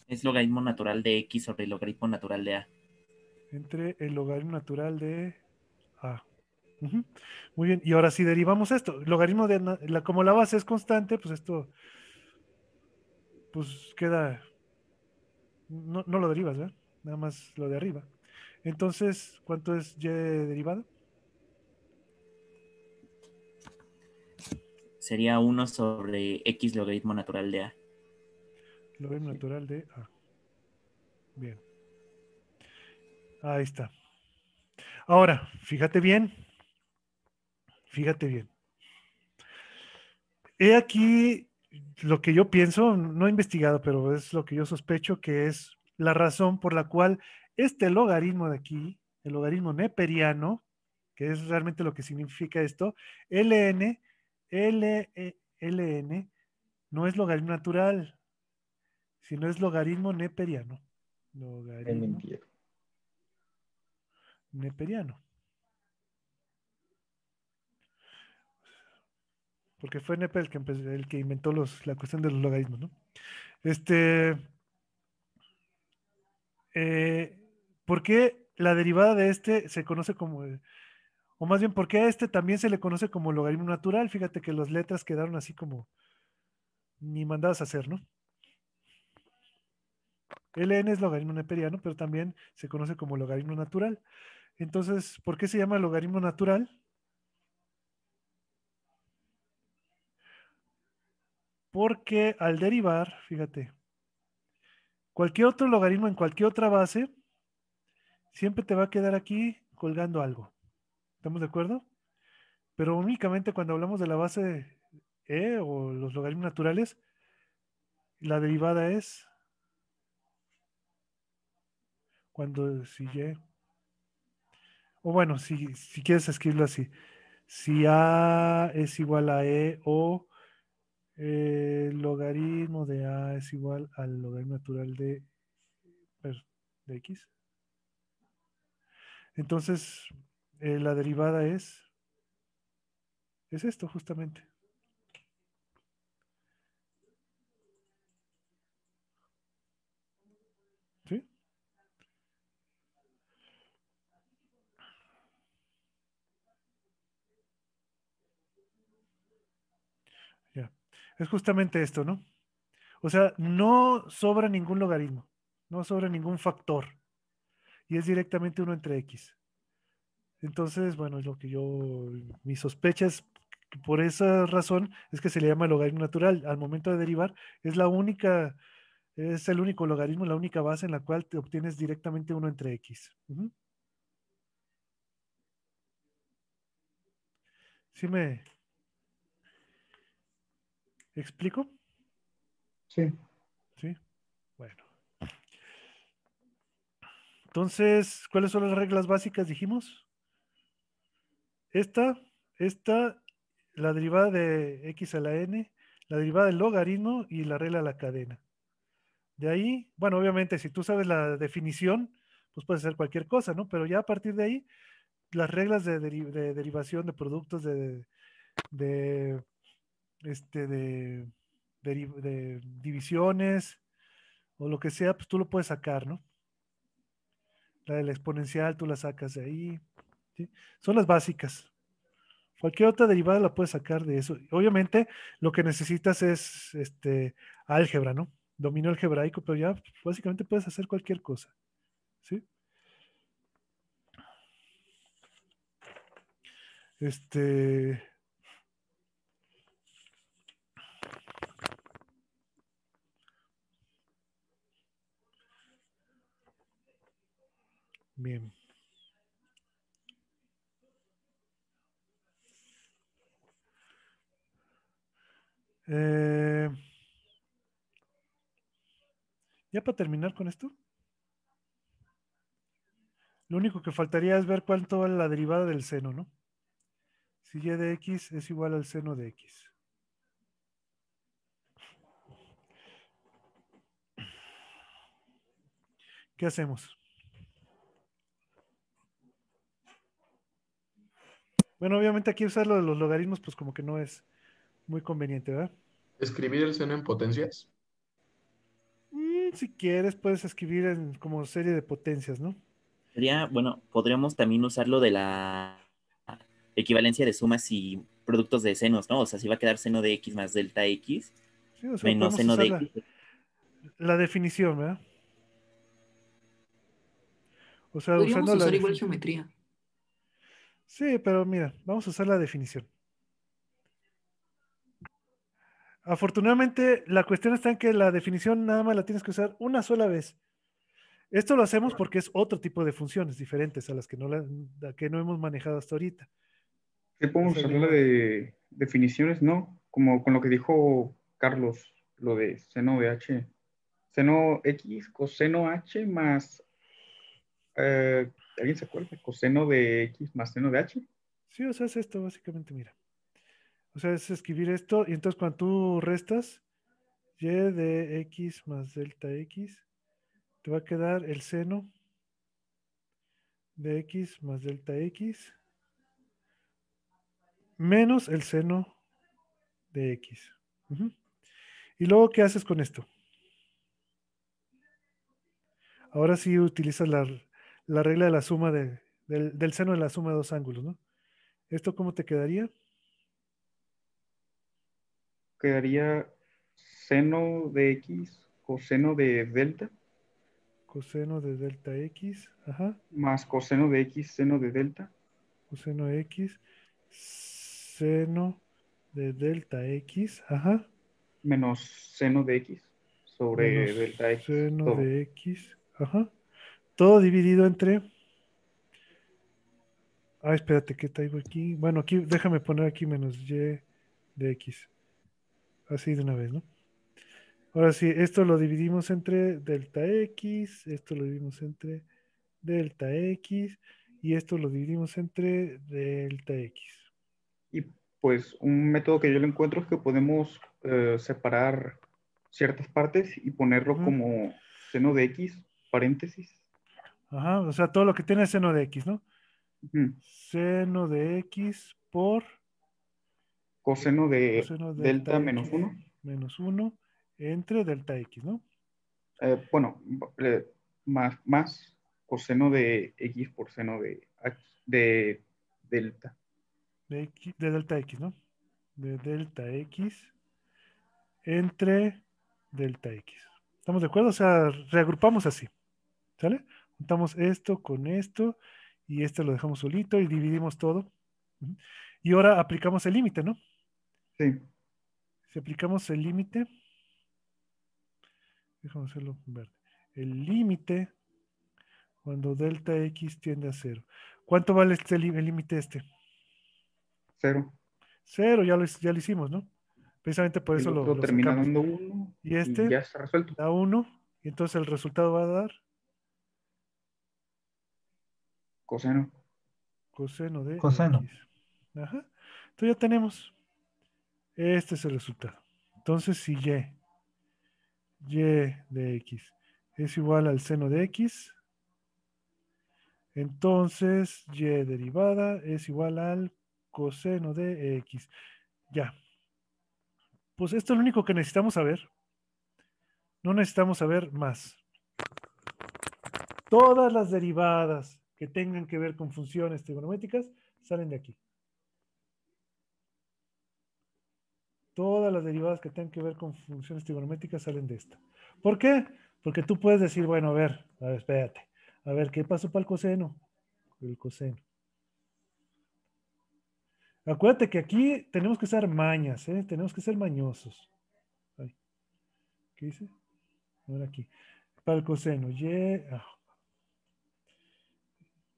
Es logaritmo natural de X sobre el logaritmo natural de A. Entre el logaritmo natural de a. Ujú. Muy bien. Y ahora si derivamos esto, logaritmo de como la base es constante, pues esto pues queda, no lo derivas, ¿verdad? Nada más lo de arriba. Entonces, ¿cuánto es y derivada? Sería 1 sobre X logaritmo natural de A. Logaritmo natural de a. Bien. Ahí está. Ahora, fíjate bien. Fíjate bien. He aquí lo que yo pienso, no he investigado, pero es lo que yo sospecho que es la razón por la cual este logaritmo de aquí, el logaritmo neperiano, que es realmente lo que significa esto, ln, ln, no es logaritmo natural, sino es logaritmo neperiano. Es Logaritmo mentira. neperiano. Porque fue Neper el que inventó la cuestión de los logaritmos, ¿no? Este, eh, ¿por qué la derivada de este se conoce como, o más bien, ¿por qué a este también se le conoce como logaritmo natural? Fíjate que las letras quedaron así como ni mandadas a hacer, ¿no? Ln es logaritmo neperiano, pero también se conoce como logaritmo natural. Entonces, ¿por qué se llama logaritmo natural? Porque al derivar, fíjate, cualquier otro logaritmo en cualquier otra base, siempre te va a quedar aquí colgando algo. ¿Estamos de acuerdo? Pero únicamente cuando hablamos de la base E o los logaritmos naturales, la derivada es cuando si Y, o bueno, si quieres escribirlo así, si A es igual a E o el logaritmo de A es igual al logaritmo natural de X. Entonces, la derivada es esto justamente. ¿Sí? Ya. Es justamente esto, ¿no? O sea, no sobra ningún logaritmo, no sobra ningún factor. Y es directamente 1 entre X. Entonces, bueno, es lo que mi sospecha es que por esa razón es que se le llama logaritmo natural. Al momento de derivar, es el único logaritmo, la única base en la cual te obtienes directamente 1 entre X. Ujú. ¿Sí me explico? Sí, Sí. Bueno. Entonces, ¿cuáles son las reglas básicas? Dijimos. Esta, esta, la derivada de X a la N, la derivada del logaritmo y la regla de la cadena. De ahí, bueno, obviamente, si tú sabes la definición, pues puedes hacer cualquier cosa, ¿no? Pero ya a partir de ahí, las reglas de derivación de productos, de, de, de divisiones o lo que sea, pues tú lo puedes sacar, ¿no? La de la exponencial, tú la sacas de ahí, ¿sí? Son las básicas. Cualquier otra derivada la puedes sacar de eso. Obviamente, lo que necesitas es álgebra, ¿no? Dominio algebraico, pero ya básicamente puedes hacer cualquier cosa, ¿sí? Este, Eh, ya para terminar con esto, lo único que faltaría es ver cuánto vale la derivada del seno, ¿no? Si y de x es igual al seno de x. ¿Qué hacemos? Bueno, obviamente aquí usar lo de los logaritmos, pues como que no es muy conveniente, ¿verdad? Escribir el seno en potencias. Si quieres, puedes escribir en como serie de potencias, ¿no? Sería, bueno, podríamos también usarlo de la equivalencia de sumas y productos de senos, ¿no? O sea, si va a quedar seno de x más delta x Sí, o sea, menos podemos seno usar de la, x. la definición, ¿verdad? O sea, Podríamos usando la usar igual definición. geometría. Sí, pero mira, vamos a usar la definición. Afortunadamente, la cuestión está en que la definición nada más la tienes que usar una sola vez. Esto lo hacemos porque es otro tipo de funciones diferentes a las que que no hemos manejado hasta ahorita. Sí, Va a podemos ser usar bien la bueno. de definiciones, ¿no? Como con lo que dijo Carlos, lo de seno de h. Seno x coseno h más, ¿alguien se acuerda? Coseno de x más seno de h. Sí, o sea, es esto básicamente, mira. O sea, es escribir esto y entonces cuando tú restas y de x más delta x, te va a quedar el seno de x más delta x menos el seno de x. Ujú. Y luego, ¿qué haces con esto? Ahora sí utilizas la regla de la suma del seno de la suma de dos ángulos, ¿no? ¿Esto cómo te quedaría? Quedaría seno de x coseno de delta Coseno de delta x, ajá, más coseno de x seno de delta coseno de x, seno de delta x, ajá, menos seno de x menos sobre delta x, seno todo. de x, ajá, todo dividido entre, espérate, ¿qué traigo aquí? Bueno, aquí, déjame poner aquí menos y de x, así de una vez, ¿no? Ahora sí, esto lo dividimos entre delta x, esto lo dividimos entre delta x y esto lo dividimos entre delta x. Y pues un método que yo le encuentro es que podemos separar ciertas partes y ponerlo Ujú. como seno de x, paréntesis, Ajá, o sea, todo lo que tiene seno de x, ¿no? ujú, Seno de x por coseno de coseno de delta delta menos x 1. menos 1 entre delta x, ¿no? Bueno, más coseno de x por seno de, de delta. De delta x, ¿no? De delta x entre delta x. ¿Estamos de acuerdo? O sea, reagrupamos así, ¿sale? Juntamos esto con esto y este lo dejamos solito y dividimos todo. Ujú. Y ahora aplicamos el límite, ¿no? Sí, Si aplicamos el límite, déjame hacerlo en verde. El límite cuando delta x tiende a cero. ¿Cuánto vale el límite este? 0. Cero, ya lo hicimos, ¿no? Precisamente por El eso otro lo termina sacamos. dando 1 Y y este ya está resuelto. da 1, y entonces el resultado va a dar Coseno. coseno de Coseno. x. Ajá. Entonces ya tenemos. Este es el resultado. Entonces, si y de x es igual al seno de x, entonces y derivada es igual al coseno de x. Ya. Pues esto es lo único que necesitamos saber. No necesitamos saber más. Todas las derivadas que tengan que ver con funciones trigonométricas salen de aquí. Todas las derivadas que tengan que ver con funciones trigonométricas salen de esta. ¿Por qué? Porque tú puedes decir, bueno, a ver, espérate. A ver, ¿qué pasó para el coseno? El coseno. Acuérdate que aquí tenemos que ser mañas, ¿eh? Tenemos que ser mañosos. Ay, ¿qué dice? Ahora aquí. Para el coseno,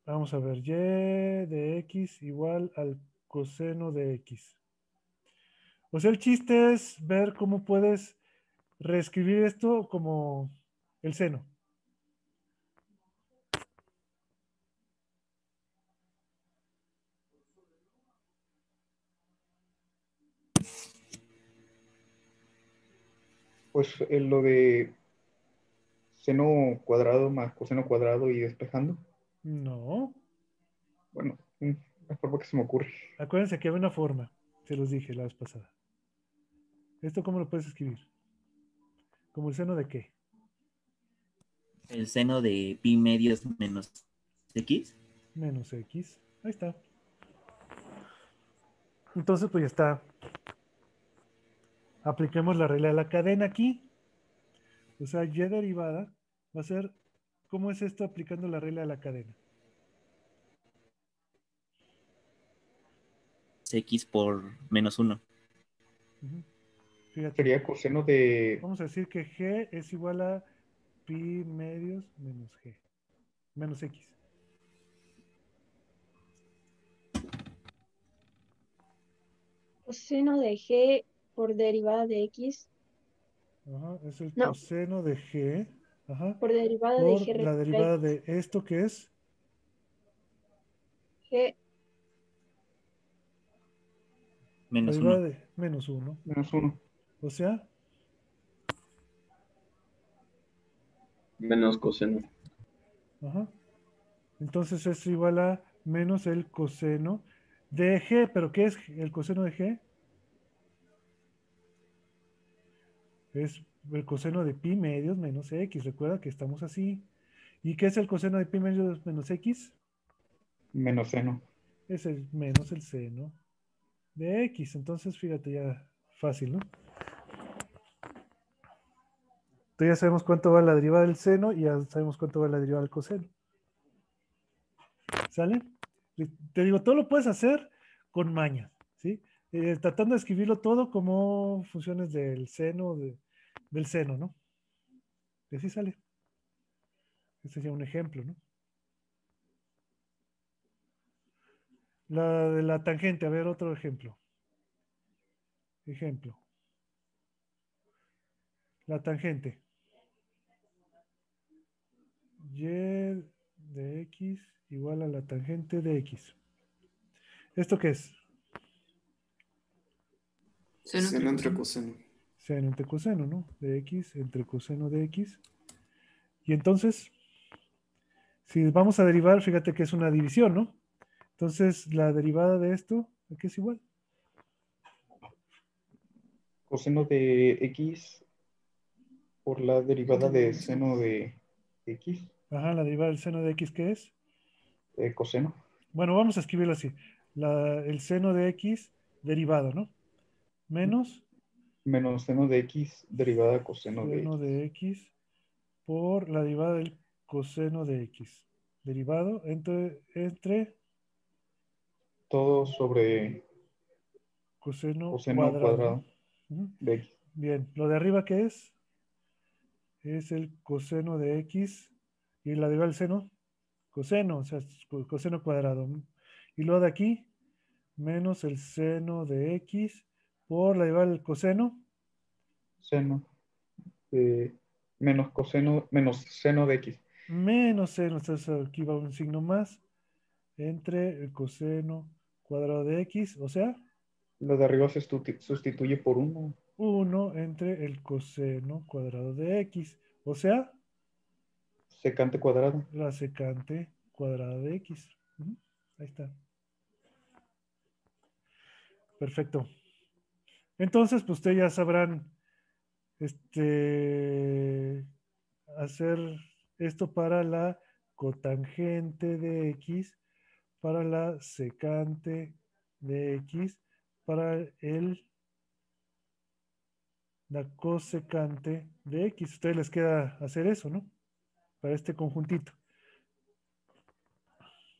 vamos a ver, y de x igual al coseno de x. O sea, el chiste es ver cómo puedes reescribir esto como el seno. Pues lo de seno cuadrado más coseno cuadrado y despejando. No. Bueno, la forma que se me ocurre. Acuérdense que había una forma. Se los dije la vez pasada. ¿Esto cómo lo puedes escribir? ¿Como el seno de qué? El seno de pi medios menos x. Menos x. Ahí está. Entonces, pues ya está. Apliquemos la regla de la cadena aquí. O sea, y derivada va a ser, ¿cómo es esto aplicando la regla de la cadena? X por menos 1. Ujú. Fíjate, Sería coseno de vamos a decir que g es igual a pi medios menos g, menos x. Coseno de G por derivada de X. Ajá, es el No, coseno de g, ajá, por derivada de por G la respecto a derivada X. de esto que es G la Menos derivada 1. de menos 1. menos uno. O sea, Menos coseno. ajá, entonces es igual a menos el coseno de g, pero ¿qué es el coseno de g? Es el coseno de pi medios menos x. Recuerda que estamos así. ¿Y qué es el coseno de pi medios menos x? Menos seno. Es el menos el seno de x. Entonces, fíjate, ya fácil, ¿no? Entonces ya sabemos cuánto va la derivada del seno y ya sabemos cuánto va la derivada del coseno. ¿Sale? Te digo, todo lo puedes hacer con maña, ¿sí? Tratando de escribirlo todo como funciones del seno, del seno, ¿no? Y así sale. Este sería un ejemplo, ¿no? La de la tangente, a ver, otro ejemplo. Ejemplo. La tangente. Y de x igual a la tangente de x. ¿Esto qué es? Seno entre coseno. Seno entre coseno, ¿no? De x entre coseno de x. Y entonces, si vamos a derivar, fíjate que es una división, ¿no? Entonces, la derivada de esto, ¿a qué es igual? Coseno de x por la derivada de seno de x. Ajá, la derivada del seno de x, ¿qué es? Coseno. Bueno, vamos a escribirlo así. El seno de x derivado, ¿no? Menos Menos seno de x derivada coseno de seno x. de x por la derivada del coseno de x. Derivado entre Todo sobre coseno coseno cuadrado, ¿no? cuadrado Ujú. de x. Bien, lo de arriba, ¿qué es? Es el coseno de x y la derivada del seno, coseno, o sea, coseno cuadrado. Y luego de aquí, menos el seno de x por la derivada del coseno, Seno de menos coseno, menos seno de x. menos seno, entonces aquí va un signo más, entre el coseno cuadrado de x, o sea, Lo de arriba se sustituye por 1. 1 entre el coseno cuadrado de x, o sea, Secante cuadrado. la secante cuadrada de x. Ujú, ahí está. Perfecto. Entonces, pues ustedes ya sabrán hacer esto para la cotangente de x, para la secante de x, para la cosecante de x. A ustedes les queda hacer eso, ¿no? Para este conjuntito.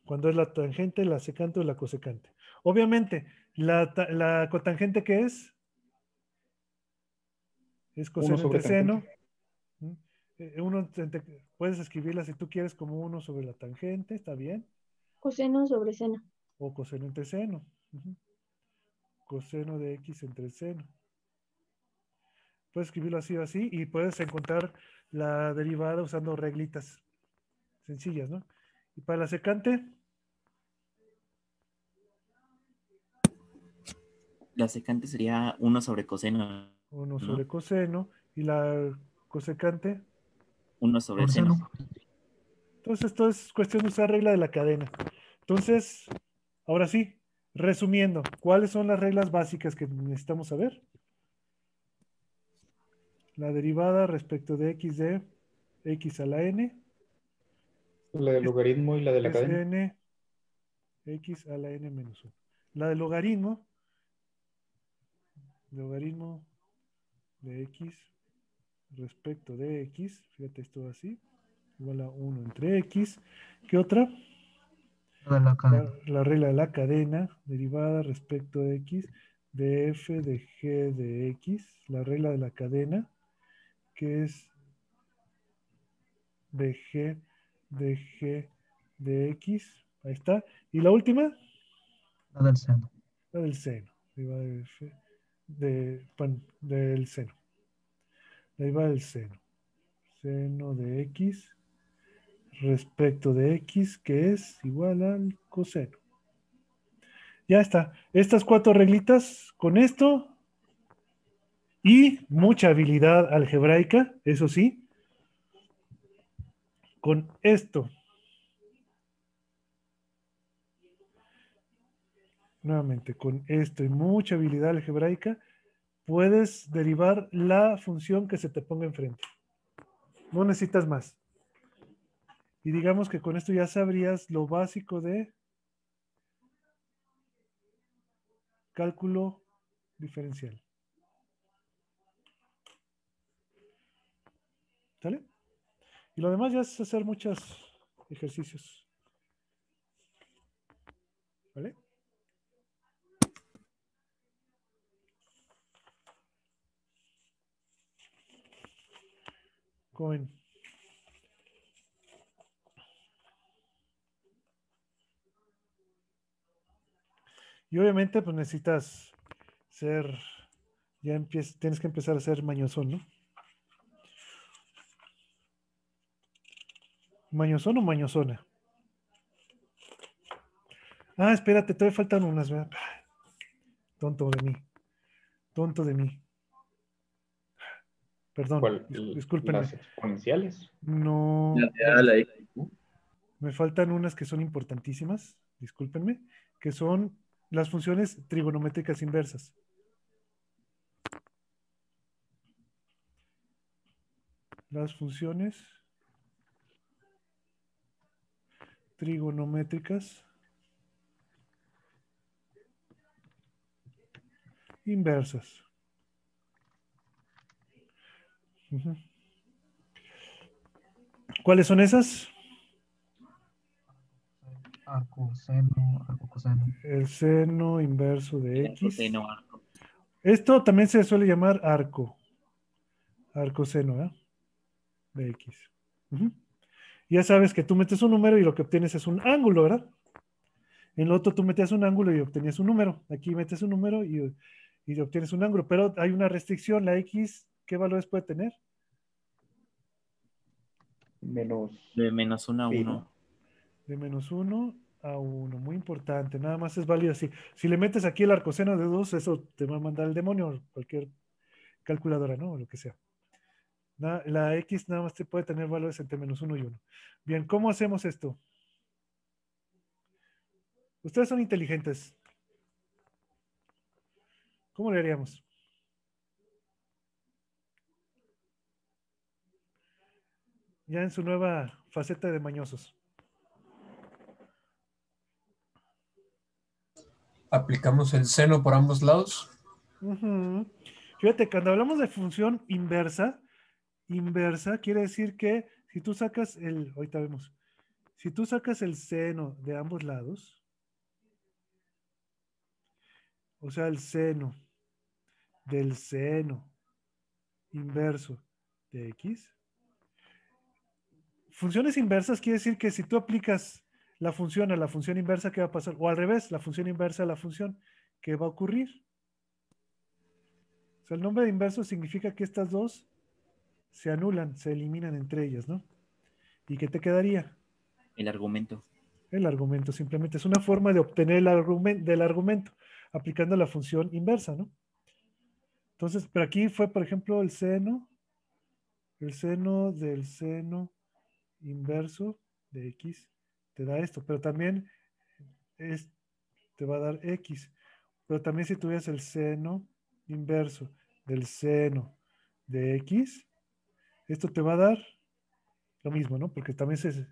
Cuando es la tangente, la secante o la cosecante. Obviamente, la cotangente, ¿qué es? Es 1 coseno entre sobre seno. tangente. ¿Mm? Puedes escribirla si tú quieres como 1 sobre la tangente, está bien. coseno sobre seno. O coseno entre seno. Ujú. coseno de x entre el seno. Puedes escribirlo así o así y puedes encontrar la derivada usando reglitas sencillas, ¿no? Y para la secante, La secante sería 1 sobre coseno, 1 ¿no? sobre coseno y la cosecante. 1 sobre Por seno. seno. Entonces, esto es cuestión de usar regla de la cadena. Entonces, ahora sí, resumiendo, ¿cuáles son las reglas básicas que necesitamos saber? La derivada respecto de x de x a la n La del logaritmo y la de la es cadena. n x a la n menos 1. La del logaritmo de x respecto de x, fíjate esto así, igual a 1 entre x. ¿Qué otra? De la cadena. La regla de la cadena, derivada respecto de x, de f de g de x, la regla de la cadena, que es de g de x, ahí está. Y la última, La del seno. la del seno, derivada de f, del seno, la derivada del seno, seno de x respecto de x, que es igual al coseno. Ya está. Estas 4 reglitas con esto y mucha habilidad algebraica, eso sí. Con esto. Nuevamente, con esto y mucha habilidad algebraica, puedes derivar la función que se te ponga enfrente. No necesitas más. Y digamos que con esto ya sabrías lo básico de cálculo diferencial. ¿Sale? Y lo demás ya es hacer muchos ejercicios. ¿Vale? ¿Cómo ven? Y obviamente pues necesitas ser, tienes que empezar a ser mañosón, ¿no? ¿Mañosón o mañosona? Ah, espérate, todavía faltan unas, ¿verdad? Tonto de mí. Tonto de mí. Perdón, ¿Cuál? discúlpenme. Las exponenciales. No, La de A a la X, ¿no? me faltan unas que son importantísimas, discúlpenme, que son las funciones trigonométricas inversas. Las funciones trigonométricas inversas. Ujú. ¿Cuáles son esas? Arco, seno, arco, coseno. El seno inverso de El x. coseno, arco. Esto también se suele llamar arco. Arco seno, ¿eh? De x. Ujú. Ya sabes que tú metes un número y lo que obtienes es un ángulo, ¿verdad? En lo otro tú metías un ángulo y obtenías un número. Aquí metes un número y obtienes un ángulo. Pero hay una restricción. La x, ¿qué valores puede tener? Menos De menos 1 a pi, 1. ¿no? De menos 1 a 1. Muy importante. Nada más es válido así. Si le metes aquí el arcoseno de 2, eso te va a mandar el demonio. Cualquier calculadora, ¿no? O lo que sea. La x nada más te puede tener valores entre menos 1 y 1. Bien, ¿cómo hacemos esto? Ustedes son inteligentes. ¿Cómo le haríamos? Ya en su nueva faceta de mañosos. Aplicamos el seno por ambos lados. Ujú. Fíjate, cuando hablamos de función inversa quiere decir que si tú sacas ahorita vemos, si tú sacas el seno de ambos lados, o sea, el seno del seno inverso de x, funciones inversas quiere decir que si tú aplicas la función a la función inversa, ¿qué va a pasar? O al revés, la función inversa a la función, ¿qué va a ocurrir? O sea, el nombre de inverso significa que estas dos se anulan, se eliminan entre ellas, ¿no? ¿Y qué te quedaría? El argumento. El argumento simplemente es una forma de obtener el del argumento aplicando la función inversa, ¿no? Entonces, pero aquí fue, por ejemplo, el seno del seno inverso de x te da esto, pero también te va a dar x. Pero también si tuvieras el seno inverso del seno de x, esto te va a dar lo mismo, ¿no? Porque también se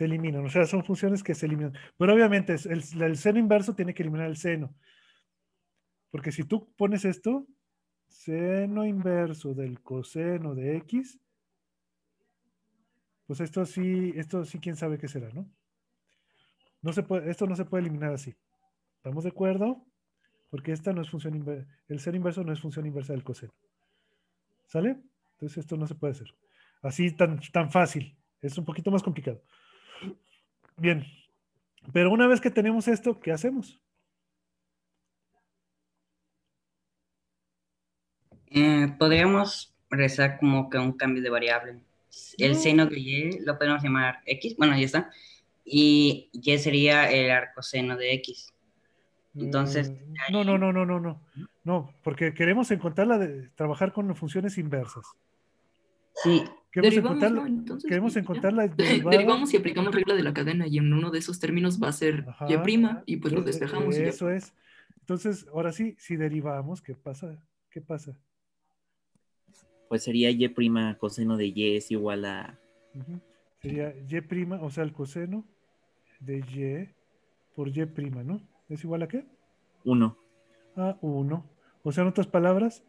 eliminan, o sea, son funciones que se eliminan. Pero obviamente el seno inverso tiene que eliminar el seno. Porque si tú pones esto, seno inverso del coseno de x, pues esto sí, quién sabe qué será, ¿no? Esto no se puede eliminar así. ¿Estamos de acuerdo? Porque esta no es función inversa, el seno inverso no es función inversa del coseno. ¿Sale? Entonces esto no se puede hacer. Así tan fácil. Es un poquito más complicado. Bien. Pero una vez que tenemos esto, ¿qué hacemos? Podríamos realizar como que un cambio de variable. El No. seno de y lo podemos llamar x, bueno, ya está. Y y sería el arcoseno de x. Entonces, No, no, no, no, no, no. No, porque queremos trabajar con funciones inversas. sí, Derivamos, ¿no? Entonces, Queremos y ya. encontrar la derivada. Derivamos y aplicamos regla de la cadena y en uno de esos términos va a ser y' y pues lo despejamos y ya. Eso es. Entonces, ahora sí, si derivamos, ¿qué pasa? ¿Qué pasa? Pues sería y' coseno de y es igual a... Sería y', o sea, el coseno de y por y', ¿no? ¿Es igual a qué? 1. A 1. O sea, en otras palabras,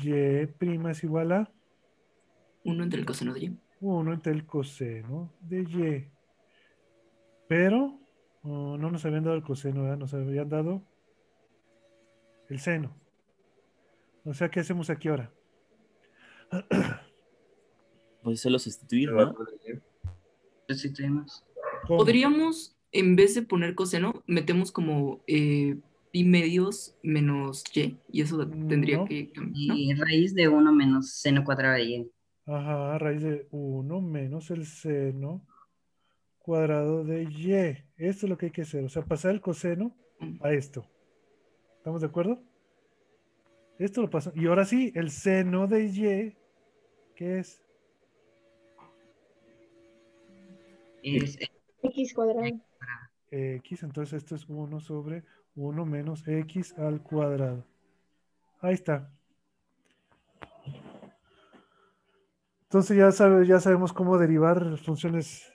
y' es igual a 1 entre el coseno de y. 1 entre el coseno de y. Pero no nos habían dado el coseno, ¿verdad? Nos habían dado el seno. O sea, ¿qué hacemos aquí ahora? Pues solo sustituir, ¿no? sustituimos. Podríamos, en vez de poner coseno, metemos como pi medios menos y eso tendría que cambiar, ¿no? Y raíz de 1 menos seno cuadrado de y. Ajá, raíz de 1 menos el seno cuadrado de y. Esto es lo que hay que hacer. O sea, pasar el coseno a esto. ¿Estamos de acuerdo? Esto lo pasa. Y ahora sí, el seno de y, ¿qué es? Es X cuadrado. X, entonces esto es 1 sobre 1 menos x al cuadrado. Ahí está. Entonces ya sabemos cómo derivar funciones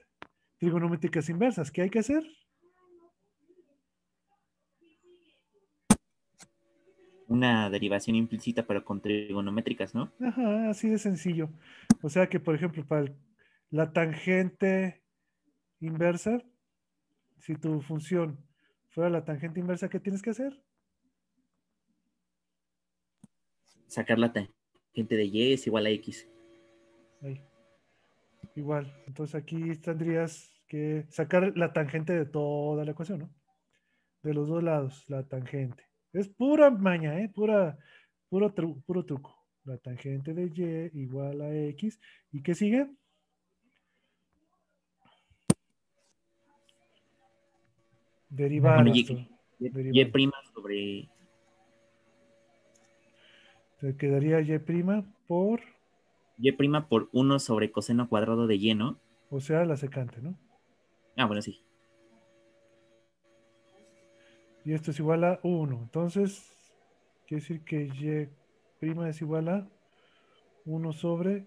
trigonométricas inversas. ¿Qué hay que hacer? Una derivación implícita pero con trigonométricas, ¿no? Ajá, así de sencillo. O sea que, por ejemplo, para la tangente inversa, si tu función fuera la tangente inversa, ¿qué tienes que hacer? Sacar la tangente de y es igual a x. Ahí. Igual. Entonces aquí tendrías que sacar la tangente de toda la ecuación, ¿no? De los dos lados, la tangente. Es pura maña, ¿eh? Puro truco. La tangente de y igual a x. ¿Y qué sigue? Derivar Bueno, esto. y' sobre... Te quedaría y' por... y' por 1 sobre coseno cuadrado de y, ¿no? O sea, la secante, ¿no? Ah, bueno, sí. Y esto es igual a 1. Entonces, quiere decir que y' es igual a 1 sobre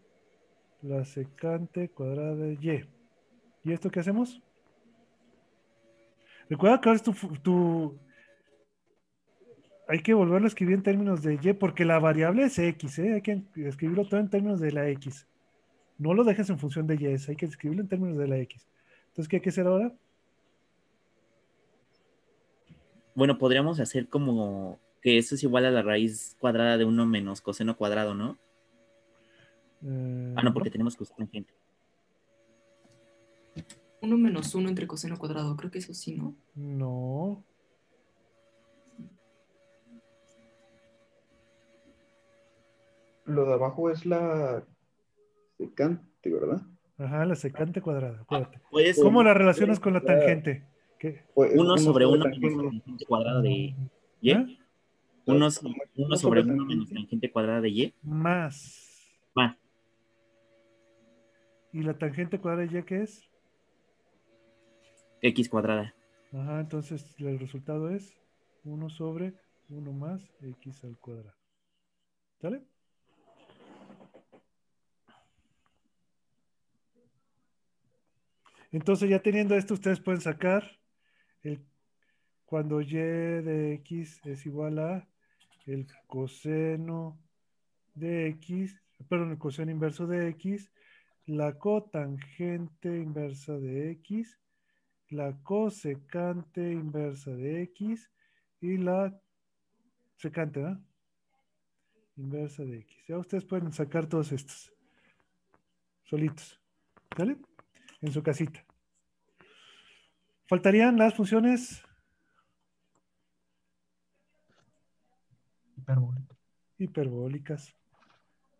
la secante cuadrada de y. ¿Y esto qué hacemos? Recuerda que ahora es hay que volverlo a escribir en términos de y, porque la variable es x, ¿eh? Hay que escribirlo todo en términos de la x. No lo dejes en función de y, hay que escribirlo en términos de la x. Entonces, ¿qué hay que hacer ahora? Bueno, podríamos hacer como que eso es igual a la raíz cuadrada de 1 menos coseno cuadrado, ¿no? No, porque tenemos que usar tangente. 1 menos 1 entre coseno cuadrado, creo que eso sí, ¿no? No. Lo de abajo es la secante, ¿verdad? Ajá, la secante cuadrada, acuérdate. Puedes ¿Cómo la relacionas con la tangente? Pues uno sobre uno menos tangente. tangente cuadrada de y. ¿Ah? Uno, ¿Cómo es? uno Uno sobre sobre uno menos tangente. tangente cuadrada de y. Más. Más. ¿Y la tangente cuadrada de y qué es? X cuadrada. Ajá, entonces el resultado es 1 sobre 1 más x al cuadrado. ¿Sale? Entonces ya teniendo esto, ustedes pueden sacar cuando y de x es igual a el coseno de x, perdón, el coseno inverso de x, la cotangente inversa de x, la cosecante inversa de x y la secante, ¿no? Inversa de x. Ya ustedes pueden sacar todos estos solitos, ¿vale? En su casita. Faltarían las funciones hiperbólicas.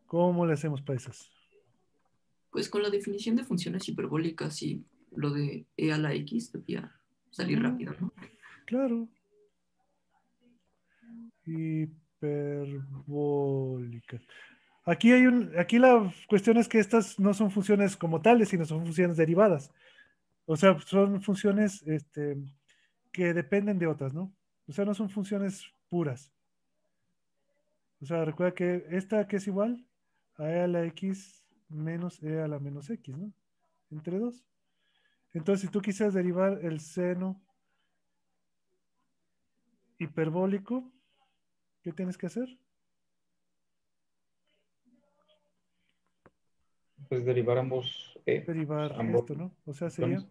¿Cómo le hacemos para esas? Pues con la definición de funciones hiperbólicas y lo de e a la x debía salir rápido, ¿no? Claro. Hiperbólicas. Aquí la cuestión es que estas no son funciones como tales, sino son funciones derivadas. O sea, son funciones que dependen de otras, ¿no? O sea, no son funciones puras. O sea, recuerda que esta que es igual a e a la x menos e a la menos x, ¿no? Entre dos. Entonces, si tú quisieras derivar el seno hiperbólico, ¿qué tienes que hacer? Pues derivar ambos, Derivar ambos. esto, ¿no? O sea, sería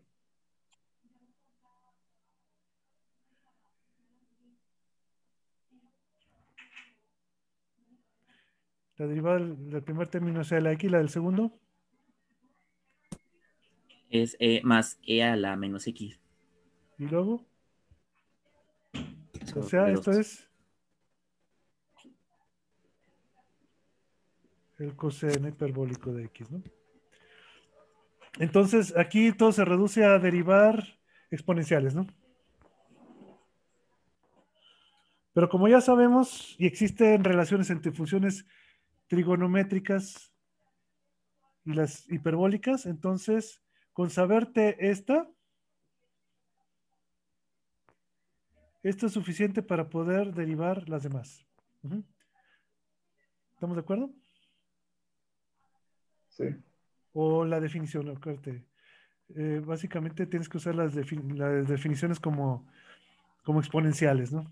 la derivada del primer término, o sea, la x, la del segundo. Es más e a la menos x. Y luego, o sea, Sobre esto 2. es el coseno hiperbólico de x, ¿no? Entonces, aquí todo se reduce a derivar exponenciales, ¿no? Pero como ya sabemos, y existen relaciones entre funciones trigonométricas y las hiperbólicas, entonces, con saberte esto es suficiente para poder derivar las demás. Ujú. ¿Estamos de acuerdo? Sí. O la definición, acuérdate. Básicamente tienes que usar las definiciones como exponenciales, ¿no?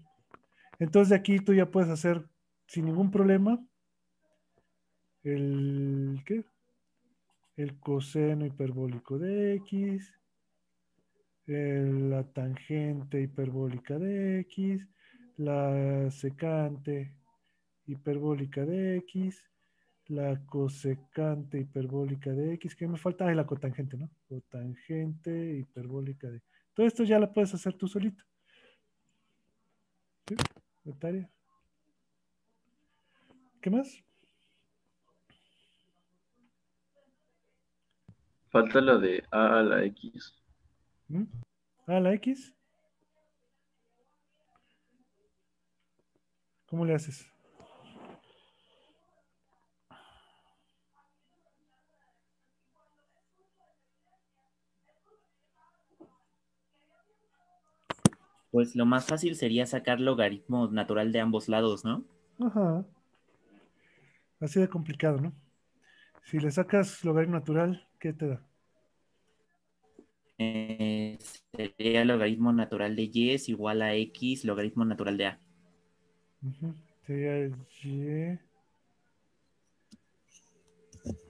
Entonces de aquí tú ya puedes hacer sin ningún problema ¿qué? El coseno hiperbólico de x, la tangente hiperbólica de x, la secante hiperbólica de x, la cosecante hiperbólica de x, ¿qué me falta? La cotangente, ¿no? Cotangente hiperbólica de... Todo esto ya lo puedes hacer tú solito. ¿Sí? ¿De tarea? ¿Qué más? Falta la de a la x. ¿Mm? La x. ¿Cómo le haces? Pues lo más fácil sería sacar logaritmo natural de ambos lados, ¿no? Ajá. Así de complicado, ¿no? Si le sacas logaritmo natural, ¿qué te da? Sería logaritmo natural de y es igual a x logaritmo natural de a. Sería y.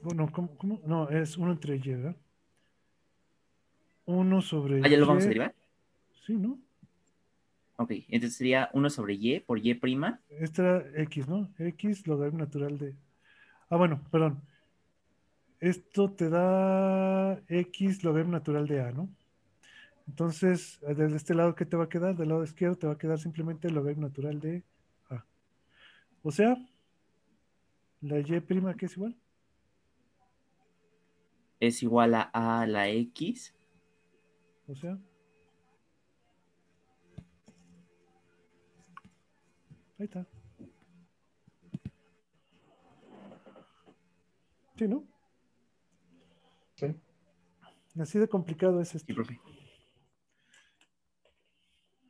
Bueno, ¿cómo? No, es 1 entre y, ¿verdad? 1 sobre ¿Ya lo y. vamos a derivar? Sí, ¿no? Ok, entonces sería 1 sobre y por y prima. Este era x, ¿no? X logaritmo natural de... bueno, perdón. Esto te da x logaritmo natural de a, ¿no? Entonces, desde este lado, ¿qué te va a quedar? Del lado izquierdo te va a quedar simplemente el logaritmo natural de a. O sea, La y prima, ¿qué es igual? Es igual a la X. O sea, ahí está. Sí, ¿no? Sí. Así de complicado es esto. Sí, profe.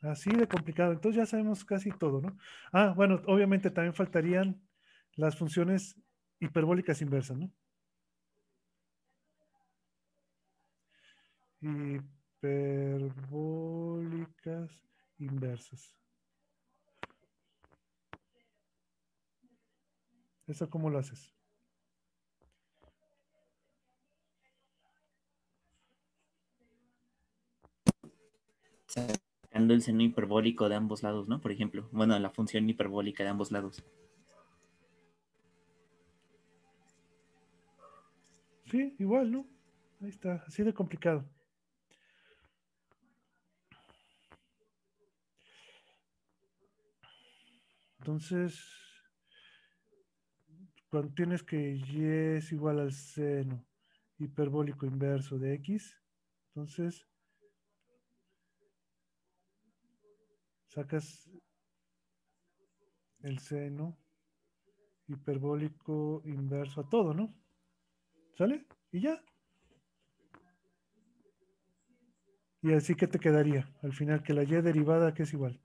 Así de complicado. Entonces ya sabemos casi todo, ¿no? Ah, bueno, obviamente también faltarían las funciones hiperbólicas inversas, ¿no? Hiperbólicas inversas. ¿Eso cómo lo haces? Sacando el seno hiperbólico de ambos lados, ¿no? Por ejemplo. Bueno, la función hiperbólica de ambos lados. Sí, igual, ¿no? Ahí está, así de complicado. Entonces, cuando tienes que y es igual al seno hiperbólico inverso de x, entonces sacas el seno hiperbólico inverso a todo, ¿no? ¿Sale? Y ya. Y así que te quedaría al final que la y derivada que es igual.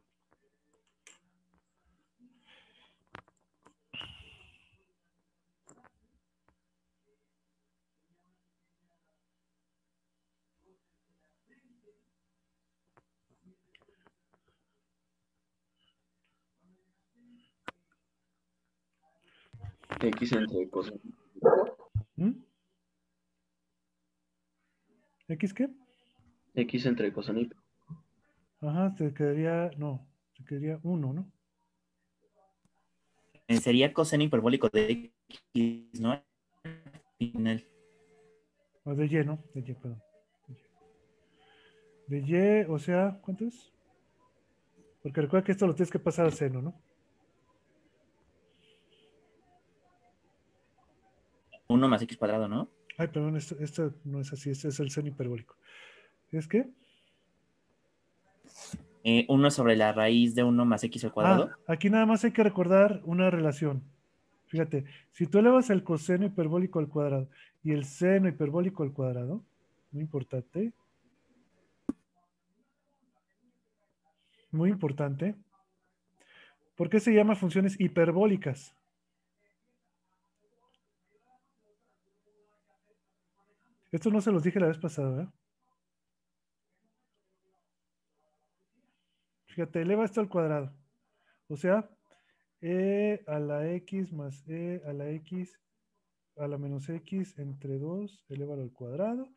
X entre coseno. ¿Mm? ¿X qué? X entre coseno y Ajá, te quedaría, no, te quedaría 1, ¿no? Sería coseno hiperbólico de X, ¿no? Al final. O de y, ¿no? De y, perdón. De y, o sea, ¿cuánto es? Porque recuerda que esto lo tienes que pasar al seno, ¿no? 1 más X cuadrado, ¿no? Ay, perdón, esto no es así, este es el seno hiperbólico. ¿Es qué? 1 sobre la raíz de 1 más X al cuadrado. Ah, aquí nada más hay que recordar una relación. Fíjate, si tú elevas el coseno hiperbólico al cuadrado y el seno hiperbólico al cuadrado, muy importante, ¿por qué se llama funciones hiperbólicas? Esto no se los dije la vez pasada, ¿verdad? Fíjate, eleva esto al cuadrado. O sea, e a la x más e a la x a la menos x entre 2, elévalo al cuadrado.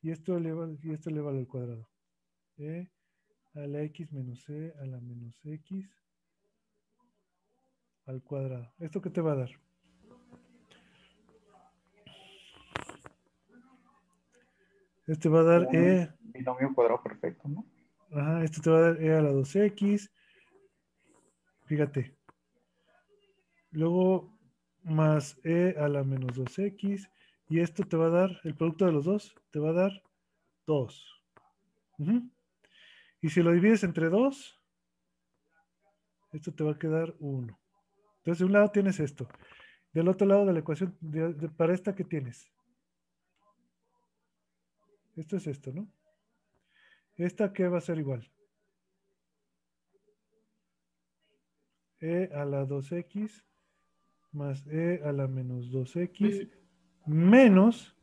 Y esto elévalo al cuadrado. E a la x menos e a la menos x al cuadrado. ¿Esto qué te va a dar? Este va a dar e. Binomio cuadrado perfecto, ¿no? Ajá, esto te va a dar e a la 2x. Fíjate. Luego más e a la menos 2x. Y esto te va a dar, el producto de los dos, te va a dar 2. Y si lo divides entre 2, esto te va a quedar 1. Entonces, de un lado tienes esto. Del otro lado de la ecuación, para esta, ¿qué tienes? Esto es esto, ¿no? ¿Esta qué va a ser igual? E a la 2x más e a la menos 2x menos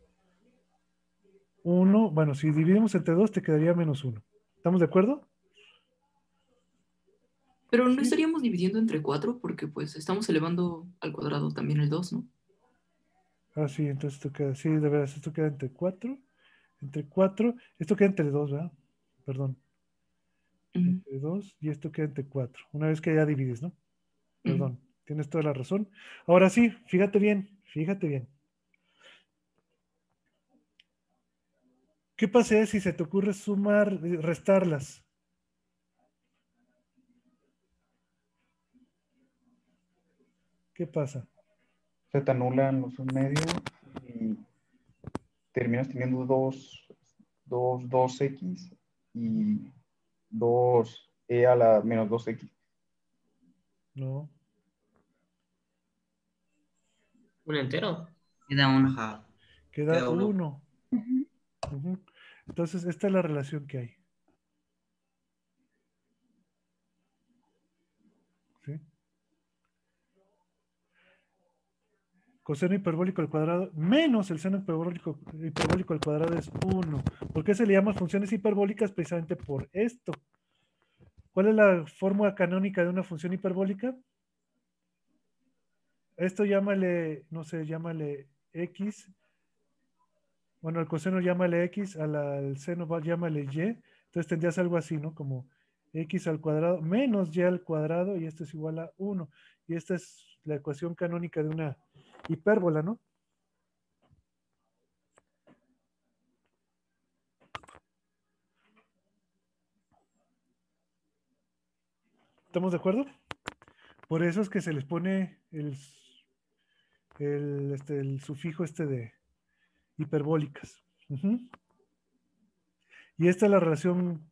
1. Bueno, si dividimos entre 2 te quedaría menos 1. ¿Estamos de acuerdo? Pero no Sí. estaríamos dividiendo entre 4 porque pues estamos elevando al cuadrado también el 2, ¿no? Ah, sí, entonces esto queda, sí, de veras, esto queda entre 4. Entre 4, esto queda entre 2, ¿verdad? Perdón. Entre 2 y esto queda entre 4. Una vez que ya divides, ¿no? Perdón, tienes toda la razón. Ahora sí, fíjate bien, fíjate bien. ¿Qué pasa si se te ocurre sumar, restarlas? ¿Qué pasa? se te anulan los medios y terminas teniendo 2x y 2e a la menos 2x. No. ¿Un entero? Queda uno. Ajá. Queda Queda uno. 1. Entonces, esta es la relación que hay. ¿Sí? Coseno hiperbólico al cuadrado menos el seno hiperbólico al cuadrado es 1. ¿Por qué se le llaman funciones hiperbólicas? Precisamente por esto. ¿Cuál es la fórmula canónica de una función hiperbólica? Esto llámale, no sé, llámale x. Bueno, al coseno llámale x, al seno llámale y. Entonces tendrías algo así, ¿no? Como x al cuadrado menos y al cuadrado, y esto es igual a 1. Y esta es la ecuación canónica de una hipérbola, ¿no? ¿Estamos de acuerdo? Por eso es que se les pone el sufijo de hiperbólicas. Y esta es la relación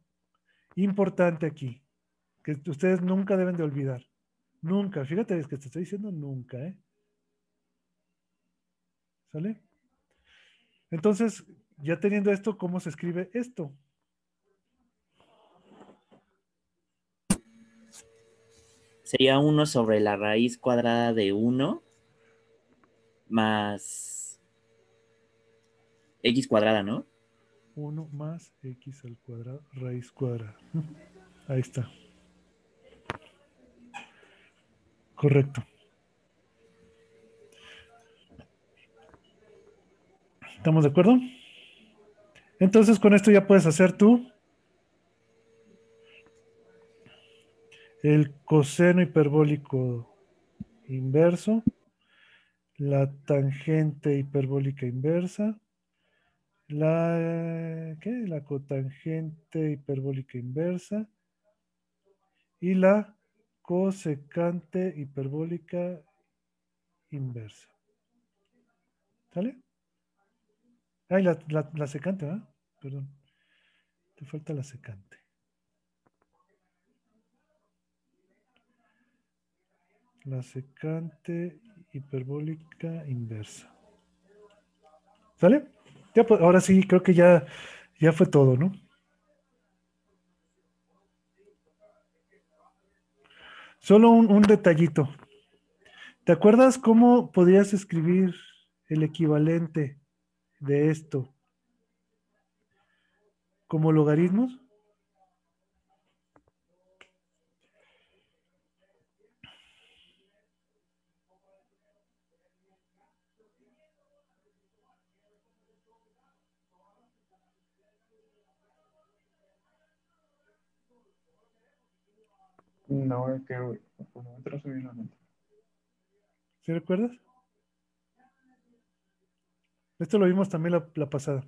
importante aquí, que ustedes nunca deben de olvidar. Nunca, fíjate, es que te estoy diciendo nunca, ¿eh? ¿Sale? Entonces, ya teniendo esto, ¿cómo se escribe esto? Sería 1 sobre la raíz cuadrada de 1 más x cuadrada, ¿no? 1 más x al cuadrado, raíz cuadrada. Ahí está. Correcto. ¿Estamos de acuerdo? Entonces, con esto ya puedes hacer tú el coseno hiperbólico inverso, la tangente hiperbólica inversa, la cotangente hiperbólica inversa y la cosecante hiperbólica inversa. ¿Sale? Ay, la secante, ¿verdad? Perdón. Te falta la secante. La secante hiperbólica inversa. ¿Sale? Ya, pues, ahora sí, creo que ya fue todo, ¿no? Solo un detallito. ¿Te acuerdas cómo podrías escribir el equivalente de esto como logaritmos? No, es que por el momento no se me viene a la mente. ¿Sí recuerdas? Esto lo vimos también la pasada.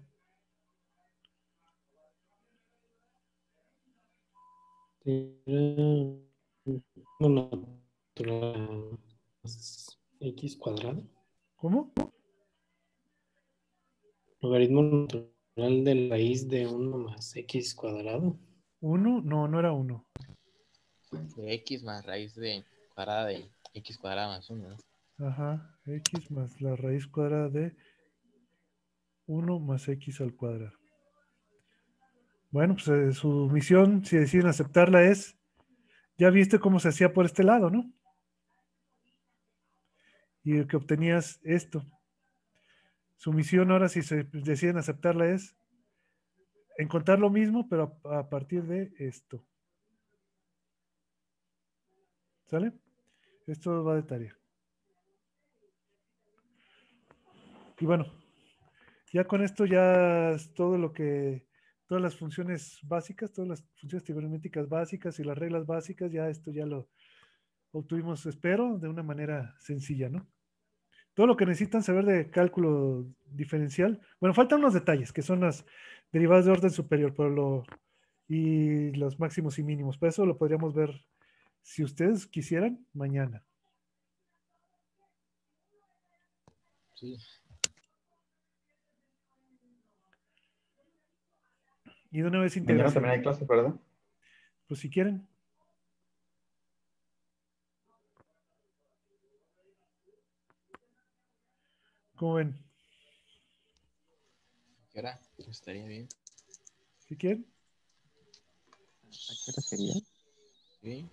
Natural más x cuadrado. ¿Cómo? Logaritmo natural de la raíz de 1 más x cuadrado. 1, no era 1. De x más raíz de cuadrada de x cuadrada más 1. Ajá, x más la raíz cuadrada de 1 más x al cuadrado. Bueno, pues su misión, si deciden aceptarla, es, ya viste cómo se hacía por este lado, ¿no? Y que obtenías esto. Su misión ahora, si se deciden aceptarla, es encontrar lo mismo, pero a partir de esto. ¿Sale? Esto va de tarea. Y bueno, ya con esto ya es todo lo que, todas las funciones básicas, todas las funciones trigonométricas básicas y las reglas básicas, ya esto ya lo obtuvimos, espero, de una manera sencilla, ¿no? Todo lo que necesitan saber de cálculo diferencial. Bueno, faltan unos detalles, que son las derivadas de orden superior, pero y los máximos y mínimos. Pero eso lo podríamos ver, si ustedes quisieran, mañana. Sí. Y de una vez Mañana integración. también hay clases, ¿verdad? Pues si quieren. ¿Cómo ven? ¿Qué hora? Estaría bien. ¿Si quieren? ¿A qué hora sería? Sí.